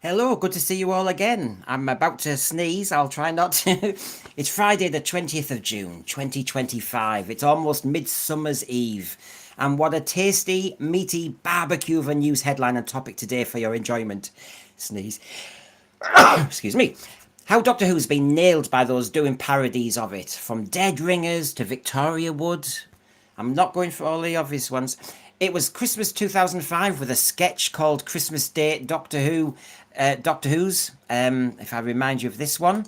Hello, good to see you all again. I'm about to sneeze, I'll try not to. It's Friday, the 20th of June, 2025. It's almost Midsummer's Eve. And what a tasty, meaty barbecue of a news headline and topic today for your enjoyment. Sneeze. Excuse me. How Doctor Who's been nailed by those doing parodies of it, from Dead Ringers to Victoria Wood. I'm not going for all the obvious ones. It was Christmas 2005 with a sketch called Christmas Day Doctor Who, Doctor Who's. If I remind you of this one,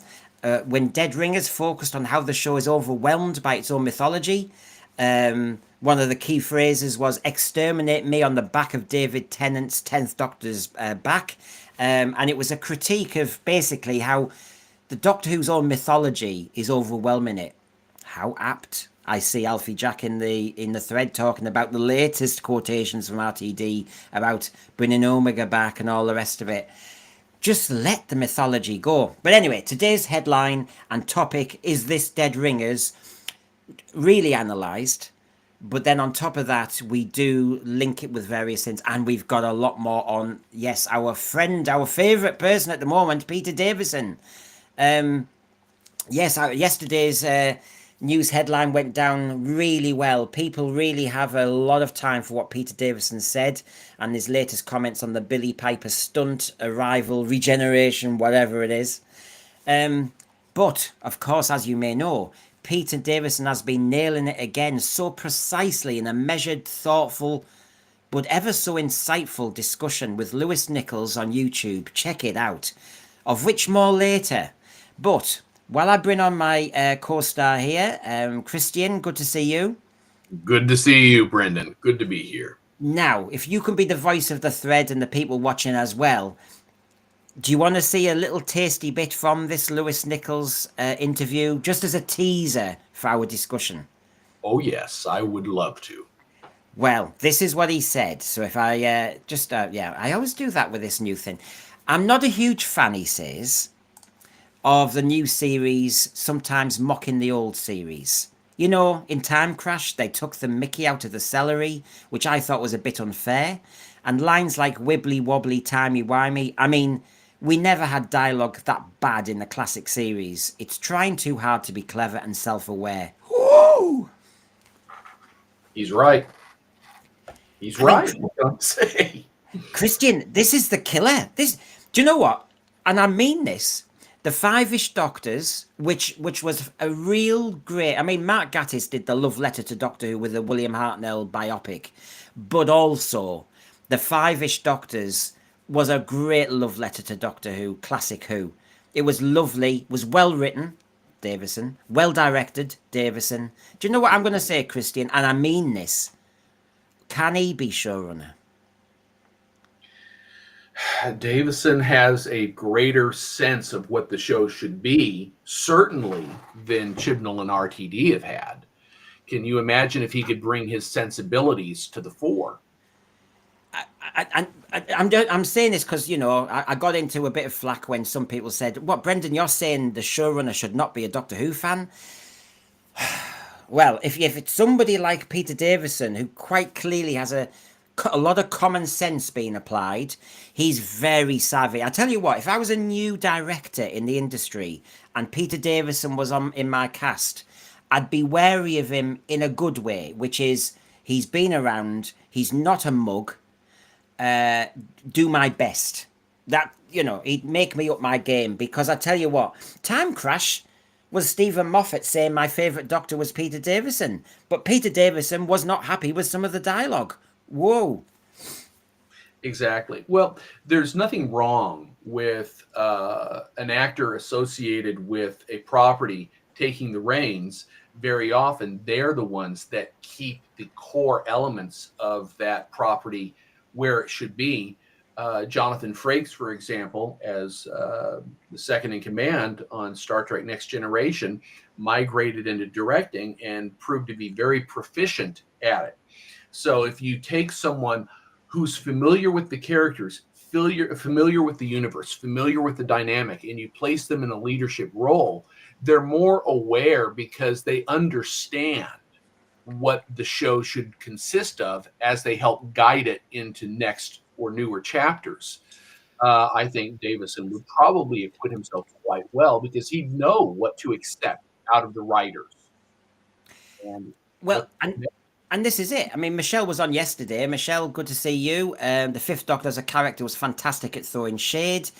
when Dead Ringers focused on how the show is overwhelmed by its own mythology. One of the key phrases was "exterminate me" on the back of David Tennant's 10th Doctor's back. And it was a critique of basically how the Doctor Who's own mythology is overwhelming it. How apt. I see Alfie Jack in the thread talking about the latest quotations from RTD about bringing Omega back and all the rest of it. Just let the mythology go. But anyway, today's headline and topic is this Dead Ringers, really analysed. But then on top of that, we do link it with various things. And we've got a lot more on, yes, our friend, our favourite person at the moment, Peter Davison. Yesterday's news headline went down really well. People really have a lot of time for what Peter Davison said and his latest comments on the Billy Piper stunt, arrival, regeneration, whatever it is. But, of course, as you may know, Peter Davison has been nailing it again so precisely in a measured, thoughtful, but ever so insightful discussion with Lewis Nichols on YouTube. Check it out. Of which more later. But while I bring on my co-star here, Christian, good to see you. Good to see you, Brendan. Good to be here. Now, if you can be the voice of the thread and the people watching as well, do you want to see a little tasty bit from this Lewis Nichols interview, just as a teaser for our discussion? Oh, yes, I would love to. Well, this is what he said. So if I I always do that with this new thing. I'm not a huge fan, he says, of the new series sometimes mocking the old series. You know, in Time Crash, they took the Mickey out of the celery, which I thought was a bit unfair. And lines like wibbly wobbly, timey wimey, I mean, we never had dialogue that bad in the classic series. It's trying too hard to be clever and self-aware. Woo! He's right. He's right. What can I say? Christian, this is the killer. Do you know what? And I mean this. The Five-ish Doctors, which was a real great... I mean, Mark Gatiss did the love letter to Doctor Who with the William Hartnell biopic. But also, the Five-ish Doctors was a great love letter to Doctor Who, classic Who. It was lovely, was well written, Davison, well directed, Davison. Do you know what I'm going to say, Christian? And I mean this. Can he be showrunner? Davison has a greater sense of what the show should be, certainly, than Chibnall and RTD have had. Can you imagine if he could bring his sensibilities to the fore? I'm saying this because, you know, I got into a bit of flack when some people said, what, Brendan, you're saying the showrunner should not be a Doctor Who fan? Well, if it's somebody like Peter Davison, who quite clearly has a lot of common sense being applied, he's very savvy. I tell you what, if I was a new director in the industry and Peter Davison was in my cast, I'd be wary of him in a good way, which is he's been around, he's not a mug, do my best. That, you know, he'd make me up my game, because I tell you what, Time Crash was Stephen Moffat saying my favourite Doctor was Peter Davison, but Peter Davison was not happy with some of the dialogue. Whoa. Exactly. Well, there's nothing wrong with an actor associated with a property taking the reins. Very often, they're the ones that keep the core elements of that property where it should be. Jonathan Frakes, for example, as the second in command on Star Trek Next Generation, migrated into directing and proved to be very proficient at it. So if you take someone who's familiar with the characters, familiar with the universe, familiar with the dynamic, and you place them in a leadership role, they're more aware because they understand what the show should consist of as they help guide it into next or newer chapters. I think Davison would probably acquit himself quite well because he'd know what to expect out of the writers and what. Well, and this is it. I mean, Michelle was on yesterday. Michelle, good to see you. The Fifth Doctor as a character was fantastic at throwing shade.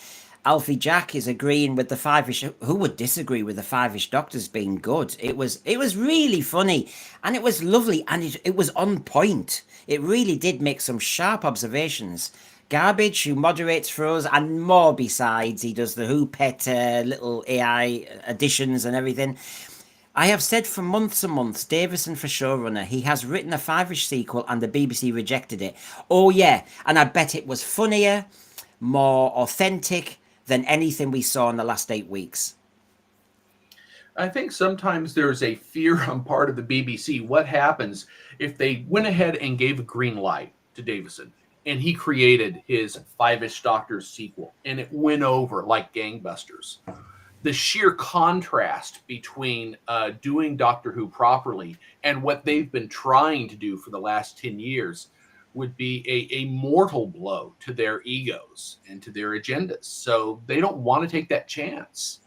Alfie Jack is agreeing with the Five-ish. Who would disagree with the Five-ish Doctors being good? It was really funny, and it was lovely, and it was on point. It really did make some sharp observations. Garbage, who moderates for us, and more besides. He does the Who Pet little AI additions and everything. I have said for months and months, Davison for showrunner, he has written a Five-ish sequel and the BBC rejected it. Oh yeah, and I bet it was funnier, more authentic than anything we saw in the last 8 weeks. I think sometimes there's a fear on part of the BBC. What happens if they went ahead and gave a green light to Davison and he created his Five-ish Doctors sequel and it went over like gangbusters? The sheer contrast between doing Doctor Who properly and what they've been trying to do for the last 10 years would be a mortal blow to their egos and to their agendas. So they don't want to take that chance.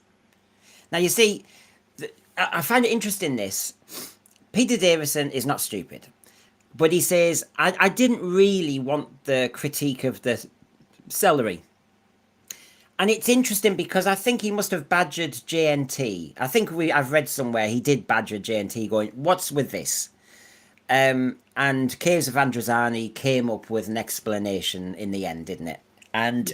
Now you see, I find it interesting this. Peter Davison is not stupid, but he says, I didn't really want the critique of the celery. And it's interesting because I think he must have badgered JNT. I think I've read somewhere he did badger JNT going, what's with this? And Caves of Androzani came up with an explanation in the end, didn't it? And,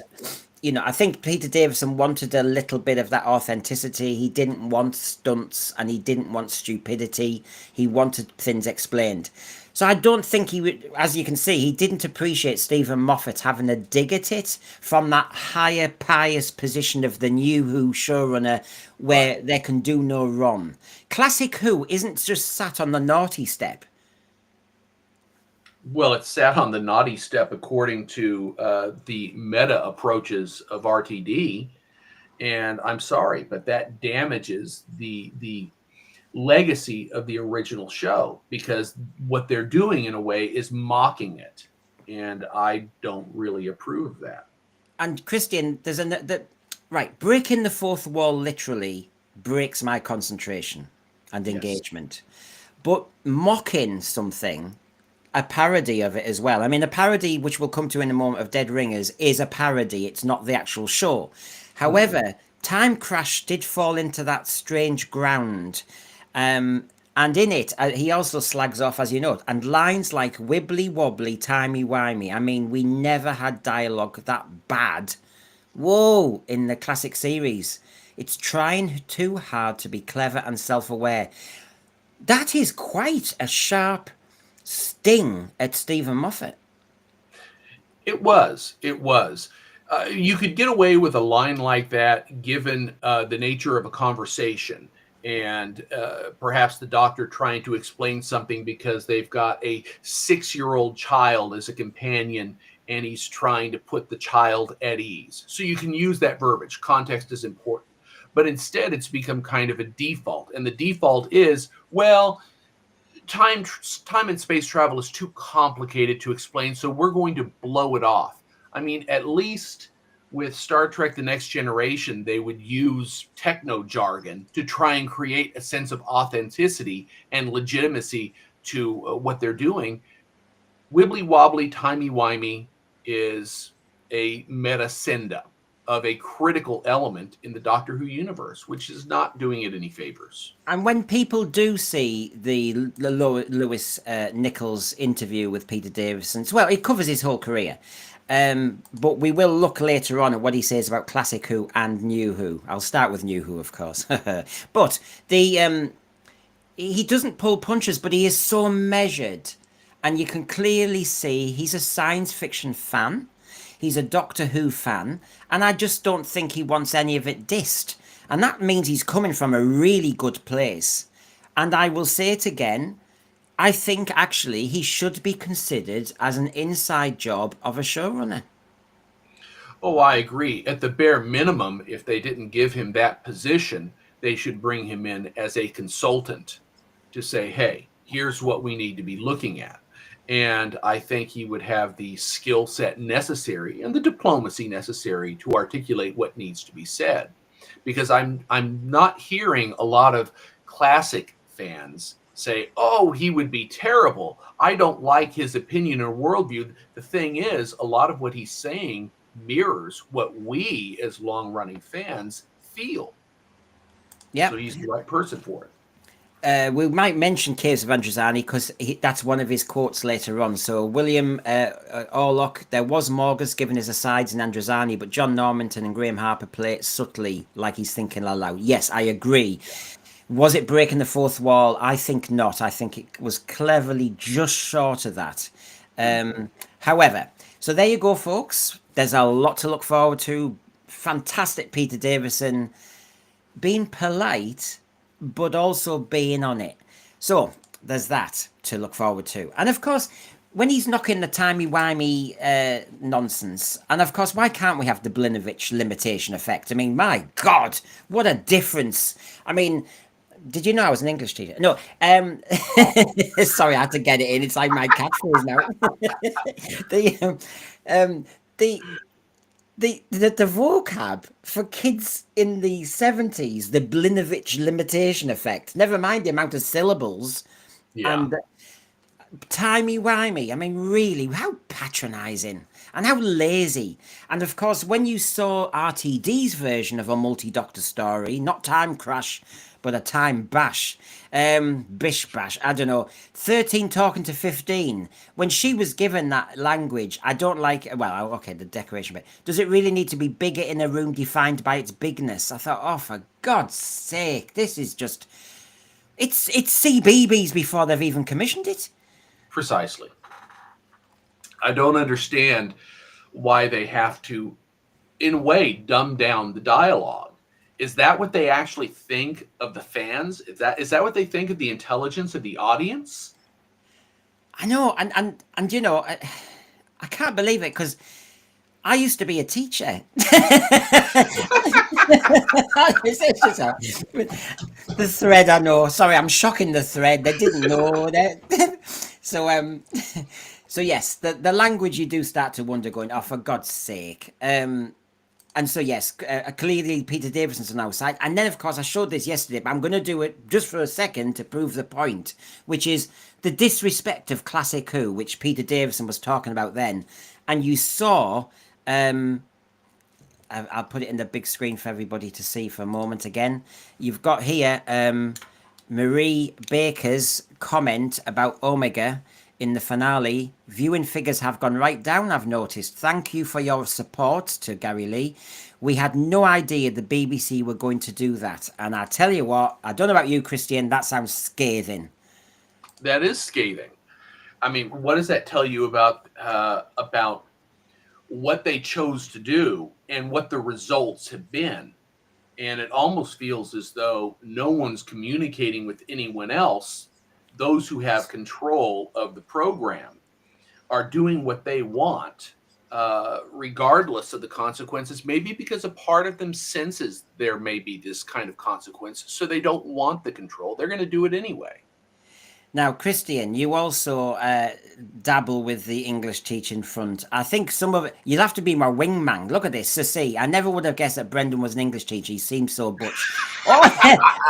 I think Peter Davison wanted a little bit of that authenticity. He didn't want stunts and he didn't want stupidity. He wanted things explained. So I don't think he would, as you can see, he didn't appreciate Stephen Moffat having a dig at it from that higher pious position of the new Who showrunner where they can do no wrong. Classic Who isn't just sat on the naughty step. Well, it sat on the naughty step according to the meta approaches of RTD. And I'm sorry, but that damages the legacy of the original show because what they're doing in a way is mocking it, and I don't really approve of that. And Christian, right, breaking the fourth wall literally breaks my concentration and engagement. But mocking something, a parody of it as well. I mean, a parody, which we'll come to in a moment, of Dead Ringers is a parody. It's not the actual show. However, Time Crash did fall into that strange ground. And in it, he also slags off, as you know, and lines like wibbly wobbly, timey wimey. I mean, we never had dialogue that bad. Whoa, in the classic series. It's trying too hard to be clever and self-aware. That is quite a sharp sting at Stephen Moffat. It was. You could get away with a line like that given the nature of a conversation. And perhaps the doctor trying to explain something because they've got a 6-year-old child as a companion and he's trying to put the child at ease. So you can use that verbiage. Context is important. But instead, it's become kind of a default. And the default is, well, time and space travel is too complicated to explain, so we're going to blow it off. I mean, at least with Star Trek The Next Generation, they would use techno jargon to try and create a sense of authenticity and legitimacy to what they're doing. Wibbly wobbly, timey wimey is a meta send-up of a critical element in the Doctor Who universe, which is not doing it any favors. And when people do see the Lewis Nichols interview with Peter Davison, well, it covers his whole career. But we will look later on at what he says about Classic Who and New Who. I'll start with New Who, of course. But he doesn't pull punches, but he is so measured. And you can clearly see he's a science fiction fan. He's a Doctor Who fan. And I just don't think he wants any of it dissed. And that means he's coming from a really good place. And I will say it again. I think actually he should be considered as an inside job of a showrunner. Oh, I agree. At the bare minimum, if they didn't give him that position, they should bring him in as a consultant to say, hey, here's what we need to be looking at. And I think he would have the skill set necessary and the diplomacy necessary to articulate what needs to be said. Because I'm not hearing a lot of classic fans say, "Oh, he would be terrible. I don't like his opinion or worldview." The thing is, a lot of what he's saying mirrors what we as long-running fans feel. Yep. So he's the right person for it. We might mention Caves of Androzani because that's one of his quotes later on. So William Orlock, there was Morgus given his asides in Androzani, but John Normanton and Graham Harper play it subtly, like he's thinking aloud. Yes, I agree. Was it breaking the fourth wall? I think not. I think it was cleverly just short of that. However, so there you go, folks. There's a lot to look forward to. Fantastic Peter Davison being polite, but also being on it. So there's that to look forward to. And of course, when he's knocking the timey-wimey nonsense, and of course, why can't we have the Blinovich limitation effect? I mean, my God, what a difference. I mean, did you know I was an English teacher? No, sorry, I had to get it in. It's like my catchphrase now. The vocab for kids in the 70s, the Blinovich limitation effect, never mind the amount of syllables, and timey-wimey. I mean, really, how patronizing and how lazy. And of course, when you saw Rtd's version of a multi-doctor story, not Time Crash, but a Time Bash, Bish Bash, I don't know, 13 talking to 15, when she was given that language, I don't like, well, okay, the decoration bit, does it really need to be bigger in a room defined by its bigness? I thought, oh, for God's sake, this is just, it's CBeebies before they've even commissioned it. Precisely. I don't understand why they have to, in a way, dumb down the dialogue. Is that what they actually think of the fans? Is that what they think of the intelligence of the audience? I know, and you know, I can't believe it because I used to be a teacher. The thread, I know. Sorry, I'm shocking the thread. They didn't know that. So yes, the language you do start to wonder, going, oh, for God's sake. And so, yes, clearly Peter Davison's on our side. And then, of course, I showed this yesterday, but I'm going to do it just for a second to prove the point, which is the disrespect of Classic Who, which Peter Davison was talking about then. And you saw, I'll put it in the big screen for everybody to see for a moment again. You've got here Marie Baker's comment about Omega in the finale. Viewing figures have gone right down, I've noticed. Thank you for your support to Gary Lee. We had no idea the BBC were going to do that. And I tell you what, I don't know about you, Christian, that sounds scathing. That is scathing. I mean, what does that tell you about what they chose to do and what the results have been? And it almost feels as though no one's communicating with anyone else. Those who have control of the program are doing what they want, regardless of the consequences, maybe because a part of them senses there may be this kind of consequence, so they don't want the control. They're going to do it anyway. Now, Christian, you also dabble with the English teaching front. I think some of it, you'll have to be my wingman. Look at this, see, I never would have guessed that Brendan was an English teacher. He seems so butch. Oh,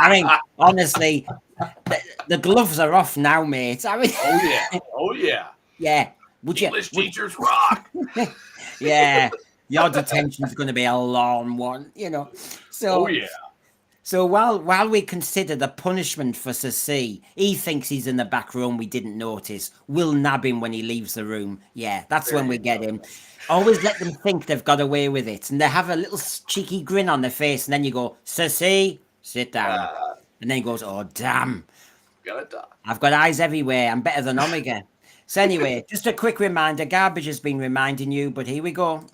I mean, honestly, the gloves are off now, mate. I mean, oh yeah. Yeah. English teachers rock. Yeah. Your detention's going to be a long one, you know. So. Oh yeah. So while we consider the punishment for Sir C, he thinks he's in the back room we didn't notice. We'll nab him when he leaves the room. Yeah, that's when we get him. Always let them think they've got away with it. And they have a little cheeky grin on their face. And then you go, Sir C, sit down. And then he goes, oh, damn. I've got eyes everywhere. I'm better than Omega. So anyway, just a quick reminder. Garbage has been reminding you, but here we go.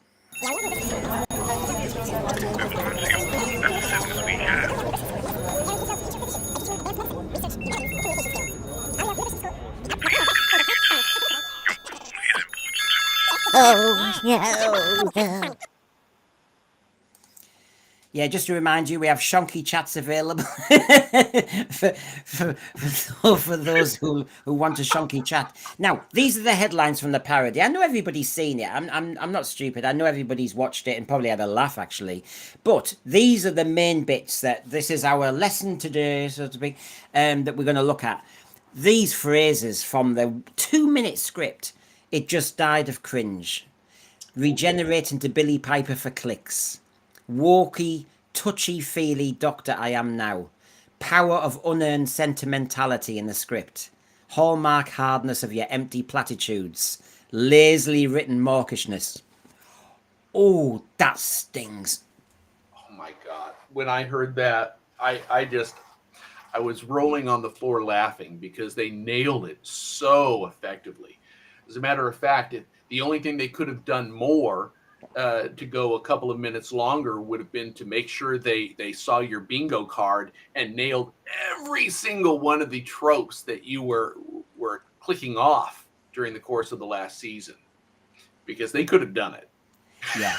Oh, no. Yeah, just to remind you, we have Shonky chats available for those who want a Shonky chat. Now, these are the headlines from the parody. I know everybody's seen it. I'm not stupid. I know everybody's watched it and probably had a laugh actually. But these are the main bits that this is our lesson today, so to speak, that we're going to look at. These phrases from the 2-minute script. It just died of cringe. Regenerate into Billy Piper for clicks. Walky, touchy-feely doctor I am now. Power of unearned sentimentality in the script. Hallmark hardness of your empty platitudes. Lazily written mawkishness. Oh, that stings. Oh my God. When I heard that, I was rolling on the floor laughing because they nailed it so effectively. As a matter of fact, the only thing they could have done more to go a couple of minutes longer would have been to make sure they saw your bingo card and nailed every single one of the tropes that you were clicking off during the course of the last season, because they could have done it. Yeah.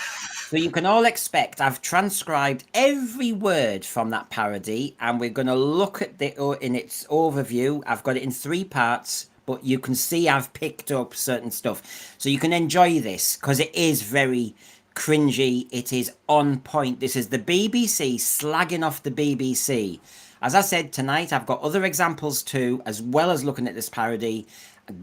So you can all expect I've transcribed every word from that parody, and we're going to look at it in its overview. I've got it in 3 parts, but you can see I've picked up certain stuff. So you can enjoy this because it is very cringy. It is on point. This is the BBC slagging off the BBC. As I said tonight, I've got other examples too, as well as looking at this parody.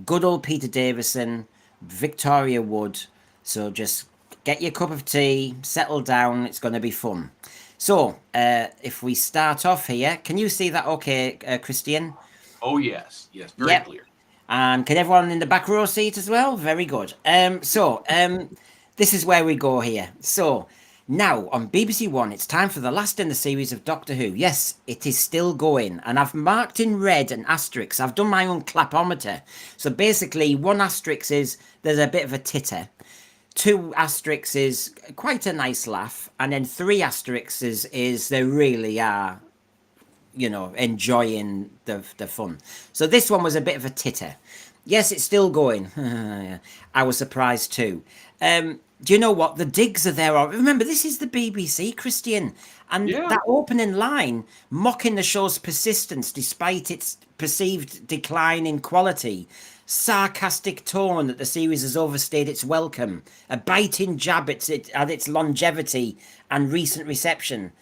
Good old Peter Davison, Victoria Wood. So just get your cup of tea, settle down, it's going to be fun. So, if we start off here, can you see that okay, Christian? Oh, yes. Yes, very clear. And can everyone in the back row see it as well? Very good. This is where we go here. So, now on BBC One, it's time for the last in the series of Doctor Who. Yes, it is still going, and I've marked in red an asterisk. I've done my own clapometer. So basically, 1 asterisk is there's a bit of a titter. 2 asterisks is quite a nice laugh, and then 3 asterisks is they really are, enjoying the fun. So this one was a bit of a titter. Yes, it's still going. I was surprised too. Do you know what? The digs are there. Remember, this is the BBC, Christian. And that opening line, mocking the show's persistence despite its perceived decline in quality. Sarcastic tone that the series has overstayed its welcome. A biting jab at its longevity and recent reception.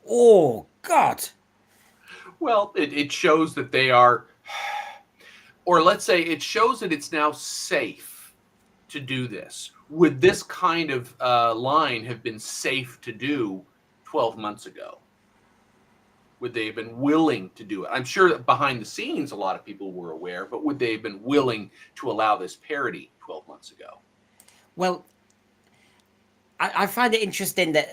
Oh, God. Well, it shows that they are, or let's say it shows that it's now safe to do this. Would this kind of line have been safe to do 12 months ago? Would they have been willing to do it? I'm sure that behind the scenes, a lot of people were aware, but would they have been willing to allow this parody 12 months ago? Well, I find it interesting that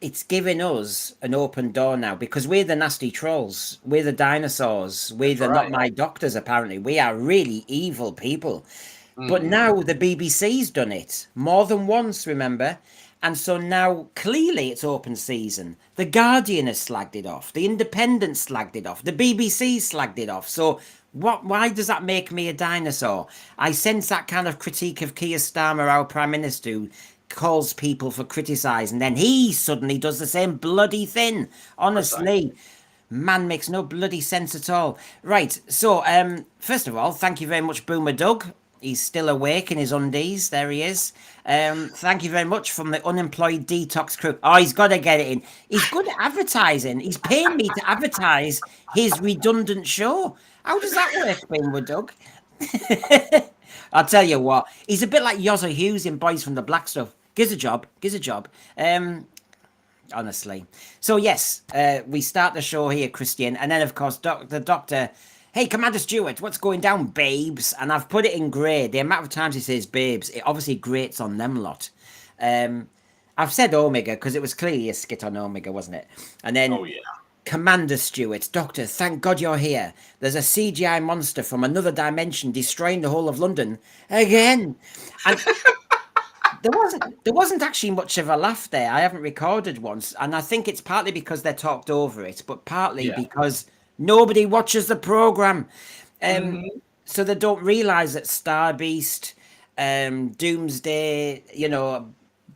it's giving us an open door now, because we're the nasty trolls. We're the dinosaurs. We're the not my doctors, apparently. We are really evil people. But now the BBC's done it more than once, remember? And so now clearly it's open season. The Guardian has slagged it off. The Independent slagged it off. The BBC slagged it off. So why does that make me a dinosaur? I sense that kind of critique of Keir Starmer, our Prime Minister, who calls people for criticising. Then he suddenly does the same bloody thing. Honestly. Man, makes no bloody sense at all. Right, so first of all, thank you very much, Boomer Doug. He's still awake in his undies. There he is. Thank you very much from the unemployed detox crew. Oh, he's got to get it in. He's good at advertising. He's paying me to advertise his redundant show. How does that work, Boomer Doug? I'll tell you what. He's a bit like Yozza Hughes in Boys from the Black Stuff. Gives a job. Honestly. So yes, we start the show here, Christian, and then of course the doctor, hey Commander Stewart, what's going down, babes? And I've put it in grey. The amount of times he says babes, it obviously grates on them lot. I've said Omega because it was clearly a skit on Omega, wasn't it? And then Commander Stewart, Doctor, thank God you're here. There's a CGI monster from another dimension destroying the whole of London again. And there wasn't actually much of a laugh there. I haven't recorded once, and I think it's partly because they talked over it, but partly because nobody watches the program, so they don't realise that Star Beast, Doomsday,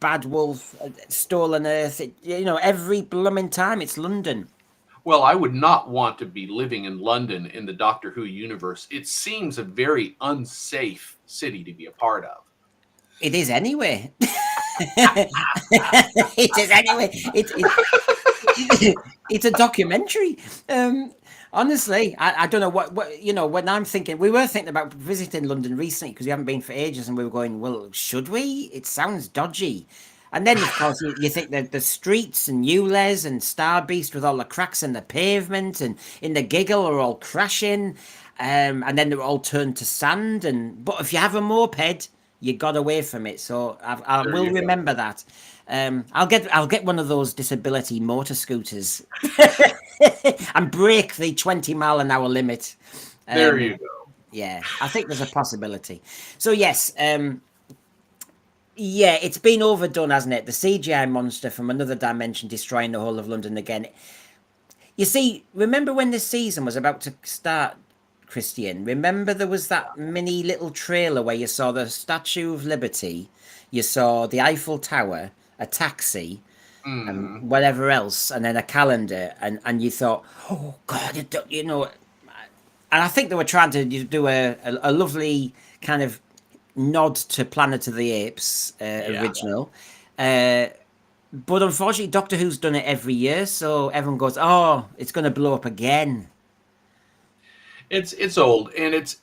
Bad Wolf, Stolen Earth. Every blooming time it's London. Well, I would not want to be living in London in the Doctor Who universe. It seems a very unsafe city to be a part of. It is anyway. It is anyway. It's a documentary. Honestly, I don't know what when I'm thinking, we were thinking about visiting London recently because we haven't been for ages, and we were going, well, should we? It sounds dodgy. And then, of course, you think that the streets and ULEZ and Star Beast with all the cracks in the pavement and in the giggle are all crashing, and then they're all turned to sand. But if you have a moped, you got away from it. So I There will you go. remember that. I'll get one of those disability motor scooters and break the 20-mile-an-hour limit. There you go. Yeah, I think there's a possibility. So yes, yeah, it's been overdone, hasn't it? The CGI monster from another dimension destroying the whole of London again. You see, remember when this season was about to start, Christian? Remember there was that mini little trailer where you saw the Statue of Liberty, you saw the Eiffel Tower, a taxi, and whatever else, and then a calendar, and you thought, oh God, and I think they were trying to do a lovely kind of nod to Planet of the Apes original. But unfortunately, Doctor Who's done it every year, so everyone goes, "Oh, it's going to blow up again." It's old, and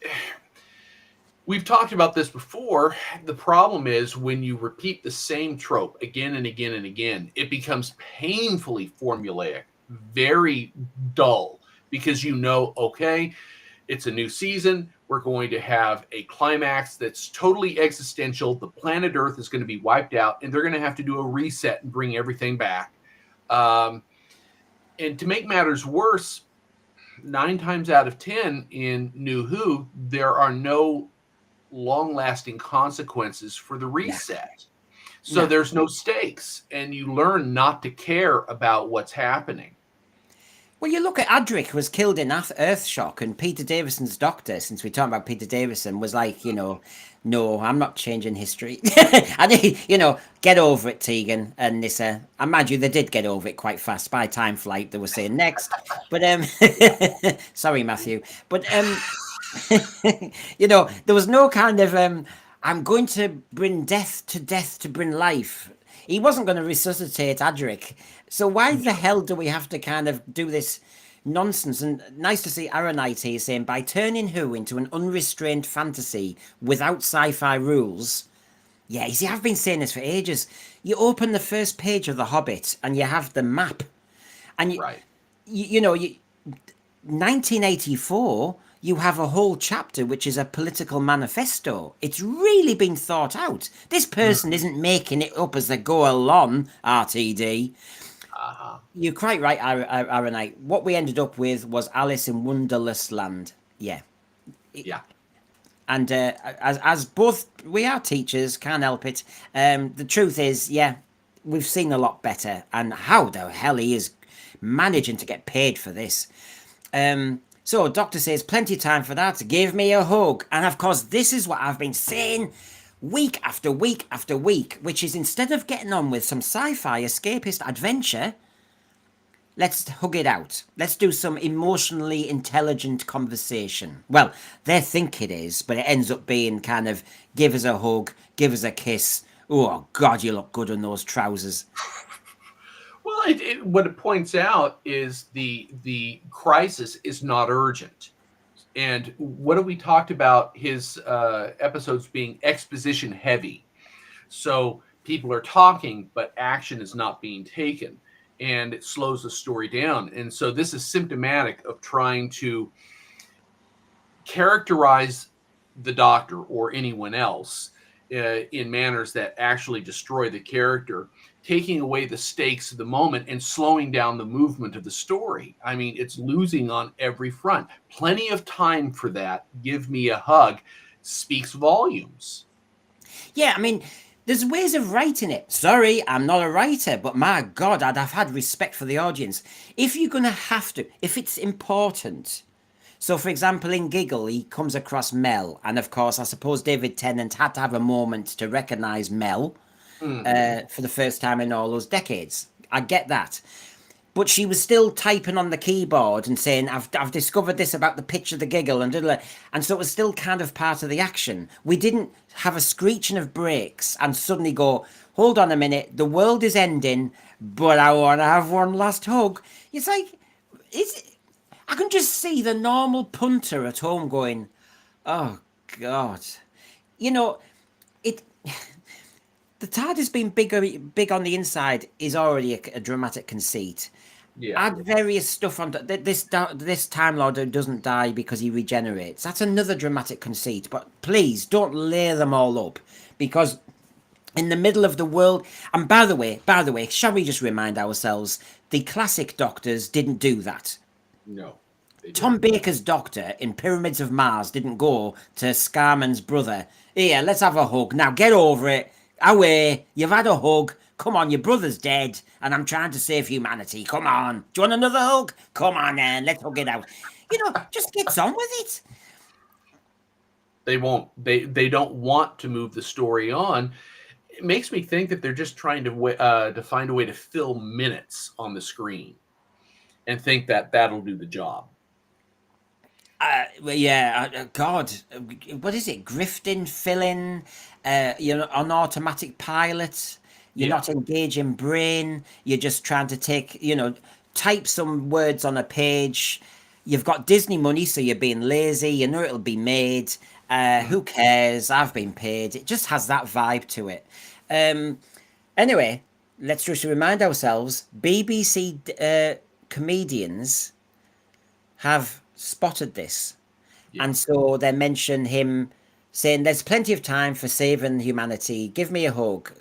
we've talked about this before. The problem is when you repeat the same trope again and again and again, it becomes painfully formulaic, very dull, because okay, it's a new season. We're going to have a climax that's totally existential. The planet Earth is going to be wiped out, and they're going to have to do a reset and bring everything back. And to make matters worse, 9 times out of 10 in New Who, there are no long-lasting consequences for the reset. So there's no stakes, and you learn not to care about what's happening. Well, you look at Adric was killed in Earthshock, and Peter Davison's doctor, since we talked about Peter Davison, was like, no, I'm not changing history. And, get over it, Tegan and Nissa. And mind you, they did get over it quite fast. By time flight, they were saying next. But, sorry, Matthew. But, there was no kind of, I'm going to bring death to bring life. He wasn't going to resuscitate Adric. So why the hell do we have to kind of do this nonsense? And nice to see Aronite here saying, by turning Who into an unrestrained fantasy without sci-fi rules. Yeah, you see, I've been saying this for ages. You open the first page of The Hobbit and you have the map. And, 1984... you have a whole chapter which is a political manifesto. It's really been thought out. This person isn't making it up as they go along, RTD. You're quite right, Aronite. What we ended up with was Alice in Wonderless Land. Yeah. Yeah. And as both we are teachers, can't help it. The truth is, we've seen a lot better. And how the hell he is managing to get paid for this. So, Doctor says, plenty time for that. Give me a hug. And of course, this is what I've been saying week after week after week, which is instead of getting on with some sci-fi escapist adventure, let's hug it out. Let's do some emotionally intelligent conversation. Well, they think it is, but it ends up being kind of, give us a hug, give us a kiss. Oh, God, you look good in those trousers. Well, what it points out is the crisis is not urgent. And what have we talked about his episodes being exposition heavy? So people are talking, but action is not being taken, and it slows the story down. And so this is symptomatic of trying to characterize the Doctor or anyone else in manners that actually destroy the character, taking away the stakes of the moment and slowing down the movement of the story. I mean, it's losing on every front. Plenty of time for that. Give me a hug speaks volumes. Yeah, I mean, there's ways of writing it. Sorry, I'm not a writer, but my God, I'd have had respect for the audience. If you're going to have to, if it's important. So, for example, in Giggle, he comes across Mel. And, of course, I suppose David Tennant had to have a moment to recognise Mel. for the first time in all those decades. I get that. But she was still typing on the keyboard and saying, I've discovered this about the pitch of the giggle, and so it was still kind of part of the action. We didn't have a screeching of brakes and suddenly go, hold on a minute, the world is ending, but I want to have one last hug. It's like, I can just see the normal punter at home going, oh, God. You know, it. The TARDIS being big on the inside is already a dramatic conceit. Yeah. Add various stuff on this Time Lord who doesn't die because he regenerates. That's another dramatic conceit. But please don't layer them all up, because in the middle of the world. And by the way, shall we just remind ourselves the classic Doctors didn't do that. No. Tom Baker's Doctor in Pyramids of Mars didn't go to Scarman's brother. Here, let's have a hug. Now get over it. Away, you've had a hug. Come on, your brother's dead, and I'm trying to save humanity. Come on. Do you want another hug? Come on, then. Let's hug it out. Just gets on with it. They won't. They don't want to move the story on. It makes me think that they're just trying to find a way to fill minutes on the screen, and think that that'll do the job. God, what is it? Grifting, filling, on automatic pilot. You're not engaging brain. You're just trying to type some words on a page. You've got Disney money, so you're being lazy. You know it'll be made. Who cares? I've been paid. It just has that vibe to it. Anyway, let's just remind ourselves, BBC comedians have spotted this, and so they mention him saying there's plenty of time for saving humanity, give me a hug.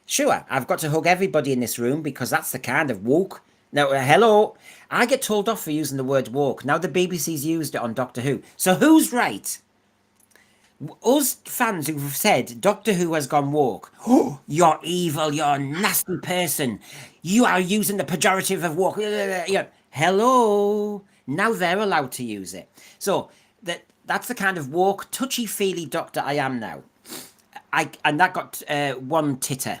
Sure, I've got to hug everybody in this room because that's the kind of woke. Now hello, I get told off for using the word woke. Now the BBC's used it on Doctor Who, so who's right? Us fans who've said Doctor Who has gone woke. Oh, you're evil, you're a nasty person, you are using the pejorative of woke. Hello, now they're allowed to use it. So that's the kind of woke, touchy-feely doctor I am now. And that got one titter.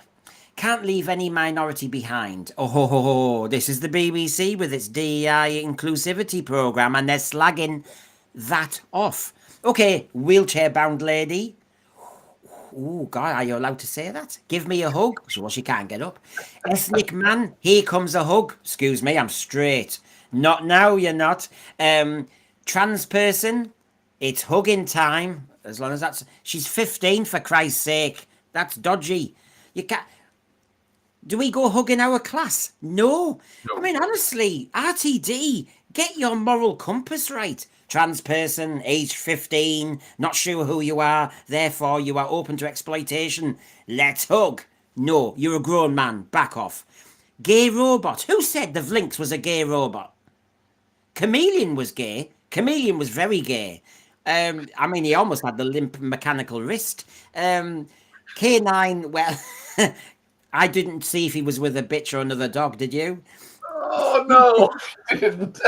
Can't leave any minority behind. Oh, ho, ho, ho. This is the BBC with its DEI inclusivity programme, and they're slagging that off. Okay, wheelchair-bound lady. Oh, God, are you allowed to say that? Give me a hug. Well, she can't get up. Ethnic man, here comes a hug. Excuse me, I'm straight. Not now, you're not. Trans person, it's hugging time. As long as she's 15, for Christ's sake. That's dodgy. You can't. Do we go hugging our class? No. I mean, honestly, RTD, get your moral compass right. Trans person, aged 15, not sure who you are, therefore you are open to exploitation. Let's hug. No, you're a grown man. Back off. Gay robot. Who said the Vlinx was a gay robot? Chameleon was gay. Chameleon was very gay. I mean, he almost had the limp mechanical wrist. K9, well, I didn't see if he was with a bitch or another dog, did you? Oh, no. I didn't.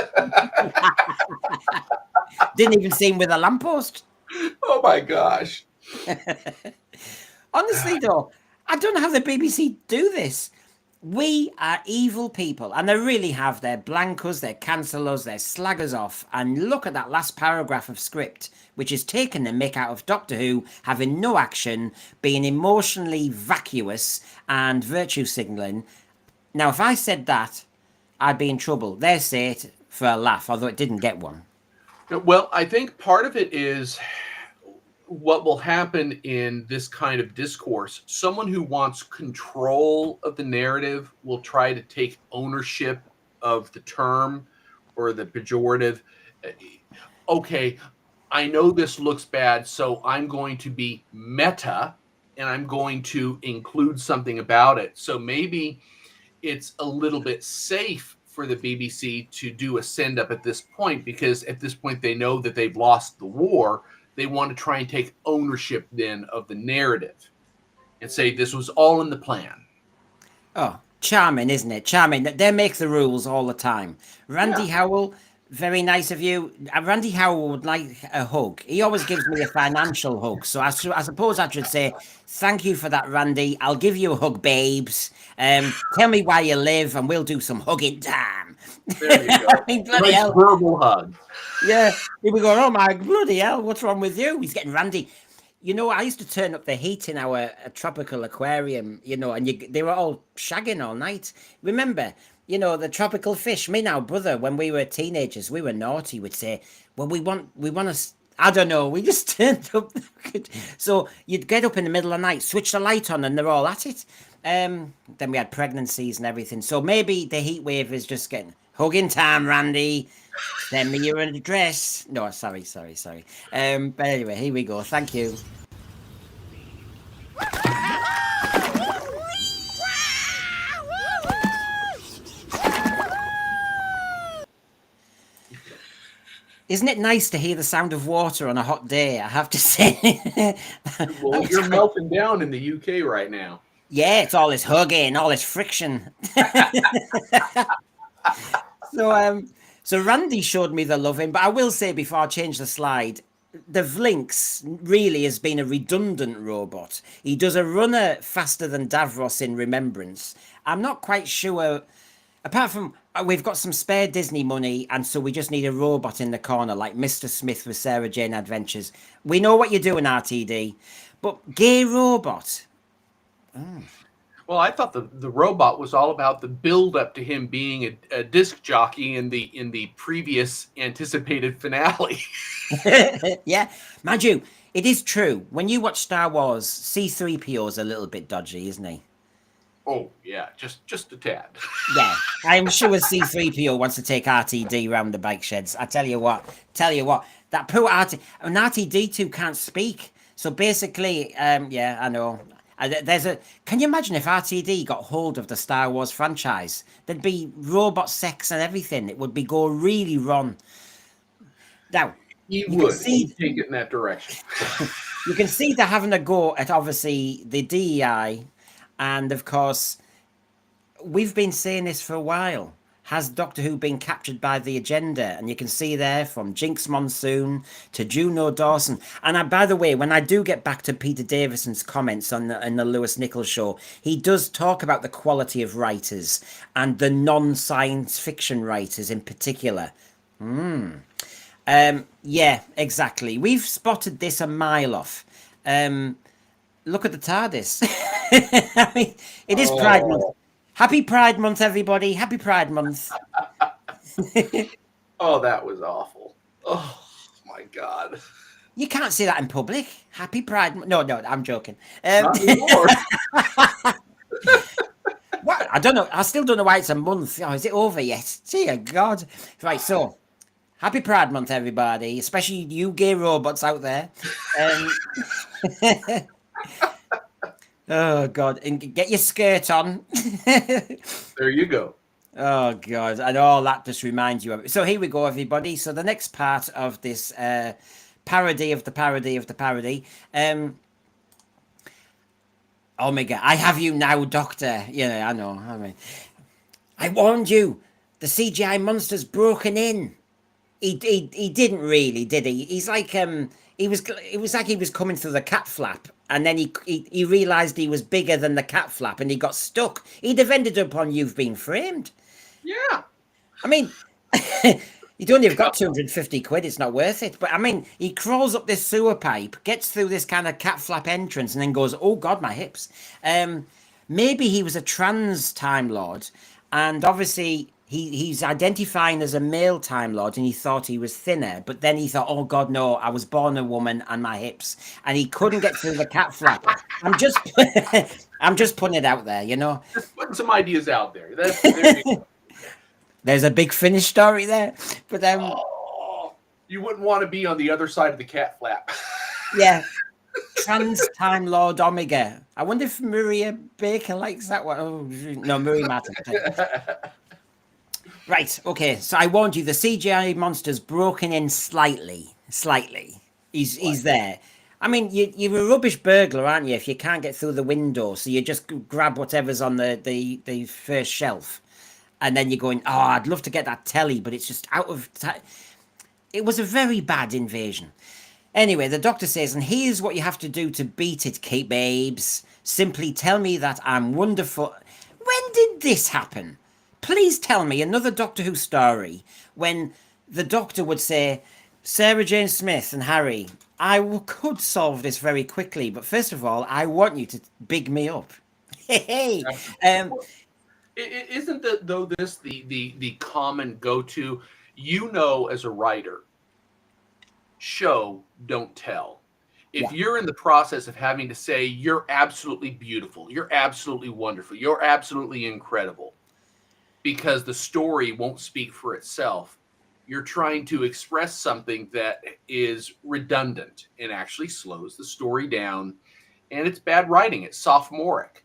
Didn't even see him with a lamppost. Oh, my gosh. Honestly, though, I don't know how the BBC do this. We are evil people, and they really have. They're blankers, they're cancellers, they're slaggers off. And look at that last paragraph of script, which is taking the mick out of Doctor Who, having no action, being emotionally vacuous and virtue signalling. Now, if I said that, I'd be in trouble. They say it for a laugh, although it didn't get one. Well, I think part of it is what will happen in this kind of discourse. Someone who wants control of the narrative will try to take ownership of the term or the pejorative. Okay, I know this looks bad, so I'm going to be meta and I'm going to include something about it. So maybe it's a little bit safe for the BBC to do a send up at this point, because at this point they know that they've lost the war. They want to try and take ownership then of the narrative and say this was all in the plan. Oh, charming, isn't it? Charming. They make the rules all the time. Randy Howell, Very nice of you. Randy Howell would like a hug. He always gives me a financial hug. So I suppose I should say, thank you for that, Randy. I'll give you a hug, babes. Tell me where you live and we'll do some hugging time. There you I go. mean, bloody Nice hell. verbal hug. Yeah. He would go, oh my bloody hell, what's wrong with you? He's getting Randy. You know, I used to turn up the heat in our tropical aquarium, and they were all shagging all night. Remember, the tropical fish. Me now, brother, when we were teenagers, we were naughty. We'd say, well, we want to. I don't know. We just turned up. So you'd get up in the middle of the night, switch the light on, and they're all at it. Then we had pregnancies and everything. So maybe the heat wave is just getting hugging time, Randy. Send me your address. No, sorry. But anyway, here we go. Thank you. Isn't it nice to hear the sound of water on a hot day? I have to say. Well, you're melting down in the UK right now. Yeah, it's all this hugging, all this friction. So Randy showed me the loving, but I will say before I change the slide, the Vlinks really has been a redundant robot. He does a runner faster than Davros in Remembrance. I'm not quite sure. Apart from we've got some spare Disney money, and so we just need a robot in the corner, like Mr. Smith with Sarah Jane Adventures. We know what you're doing, RTD, but gay robot. Well, I thought the robot was all about the build up to him being a disc jockey in the previous anticipated finale. Yeah, mind you, it is true. When you watch Star Wars, C-3PO is a little bit dodgy, isn't he? Oh yeah, just a tad. Yeah, I'm sure C-3PO wants to take RTD round the bike sheds. I tell you what, that poor RTD2 can't speak. So basically, yeah, I know. Can you imagine if RTD got hold of the Star Wars franchise? There'd be robot sex and everything. It would go really wrong. Now, He you would. can see He'd take it in that direction. you can see they're having a go at obviously the DEI, and of course, we've been saying this for a while. Has Doctor Who been captured by the agenda? And you can see there from Jinx Monsoon to Juno Dawson. And by the way, when I do get back to Peter Davison's comments on the Lewis Nichols show, he does talk about the quality of writers and the non-science fiction writers in particular. Yeah, exactly. We've spotted this a mile off. Look at the TARDIS. I mean, it is Pride Month. Happy Pride Month, everybody. Happy Pride Month. Oh, that was awful. Oh, my God. You can't say that in public. Happy Pride Month. No, I'm joking. Not anymore. What? I don't know. I still don't know why it's a month. Oh, is it over yet? Dear God. Right, so happy Pride Month, everybody, especially you gay robots out there. Oh, God. And get your skirt on. There you go. Oh, God. And all that just reminds you of it. So here we go, everybody. So the next part of this parody of the parody of the parody. Omega, I have you now, Doctor. Yeah, I know. I mean, I warned you. The CGI monster's broken in. He didn't really, did he? He's like it was like he was coming through the cat flap, and then he realised he was bigger than the cat flap, and he got stuck. He'd have ended up on You've Been Framed. Yeah. I mean, you'd only have got 250 quid. It's not worth it. But I mean, he crawls up this sewer pipe, gets through this kind of cat flap entrance, and then goes, "Oh God, my hips." Maybe he was a trans Time Lord, and obviously he's identifying as a male Time Lord, and he thought he was thinner, but then he thought, oh God, no, I was born a woman and my hips, and he couldn't get through the cat flap. I'm just putting it out there, Just putting some ideas out there. There you go. There's a big Finnish story there, but you wouldn't want to be on the other side of the cat flap. Yeah. Trans Time Lord Omega. I wonder if Maria Baker likes that one. Oh, no, Marie Martin. Right, okay, so I warned you, the CGI monster's broken in slightly. He's there. I mean, you're a rubbish burglar, aren't you, if you can't get through the window, so you just grab whatever's on the first shelf. and then you're going, oh, I'd love to get that telly, but it's just out of time. It was a very bad invasion. Anyway, the doctor says, and here's what you have to do to beat it, Kate babes. Simply tell me that I'm wonderful. When did this happen? Please tell me another Doctor Who story when the doctor would say, Sarah Jane Smith and Harry, could solve this very quickly, but first of all, I want you to big me up. Hey, Well, isn't that though this the common go-to? You know, as a writer, show, don't tell. If yeah. you're in the process of having to say you're absolutely beautiful, you're absolutely wonderful, you're absolutely incredible, because the story won't speak for itself, you're trying to express something that is redundant and actually slows the story down, and it's bad writing. It's sophomoric.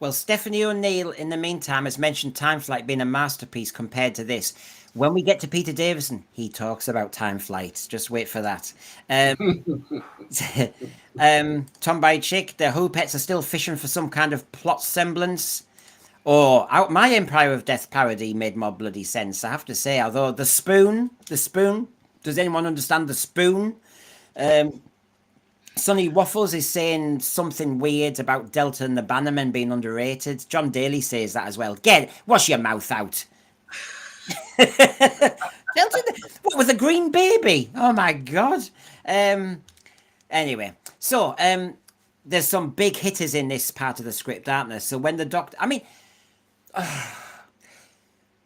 Well, Stephanie O'Neill, in the meantime, has mentioned Time Flight being a masterpiece compared to this. When we get to Peter Davison, he talks about Time Flight. Just wait for that. Tom by Chick, the Who pets are still fishing for some kind of plot semblance. Or out my Empire of Death parody made more bloody sense, I have to say. Although the spoon, does anyone understand the spoon? Sonny Waffles is saying something weird about Delta and the Bannermen being underrated. John Daly says that as well. Wash your mouth out. Delta, what, with a green baby? Oh my god. Anyway, so there's some big hitters in this part of the script, aren't there? So when the doctor, I mean,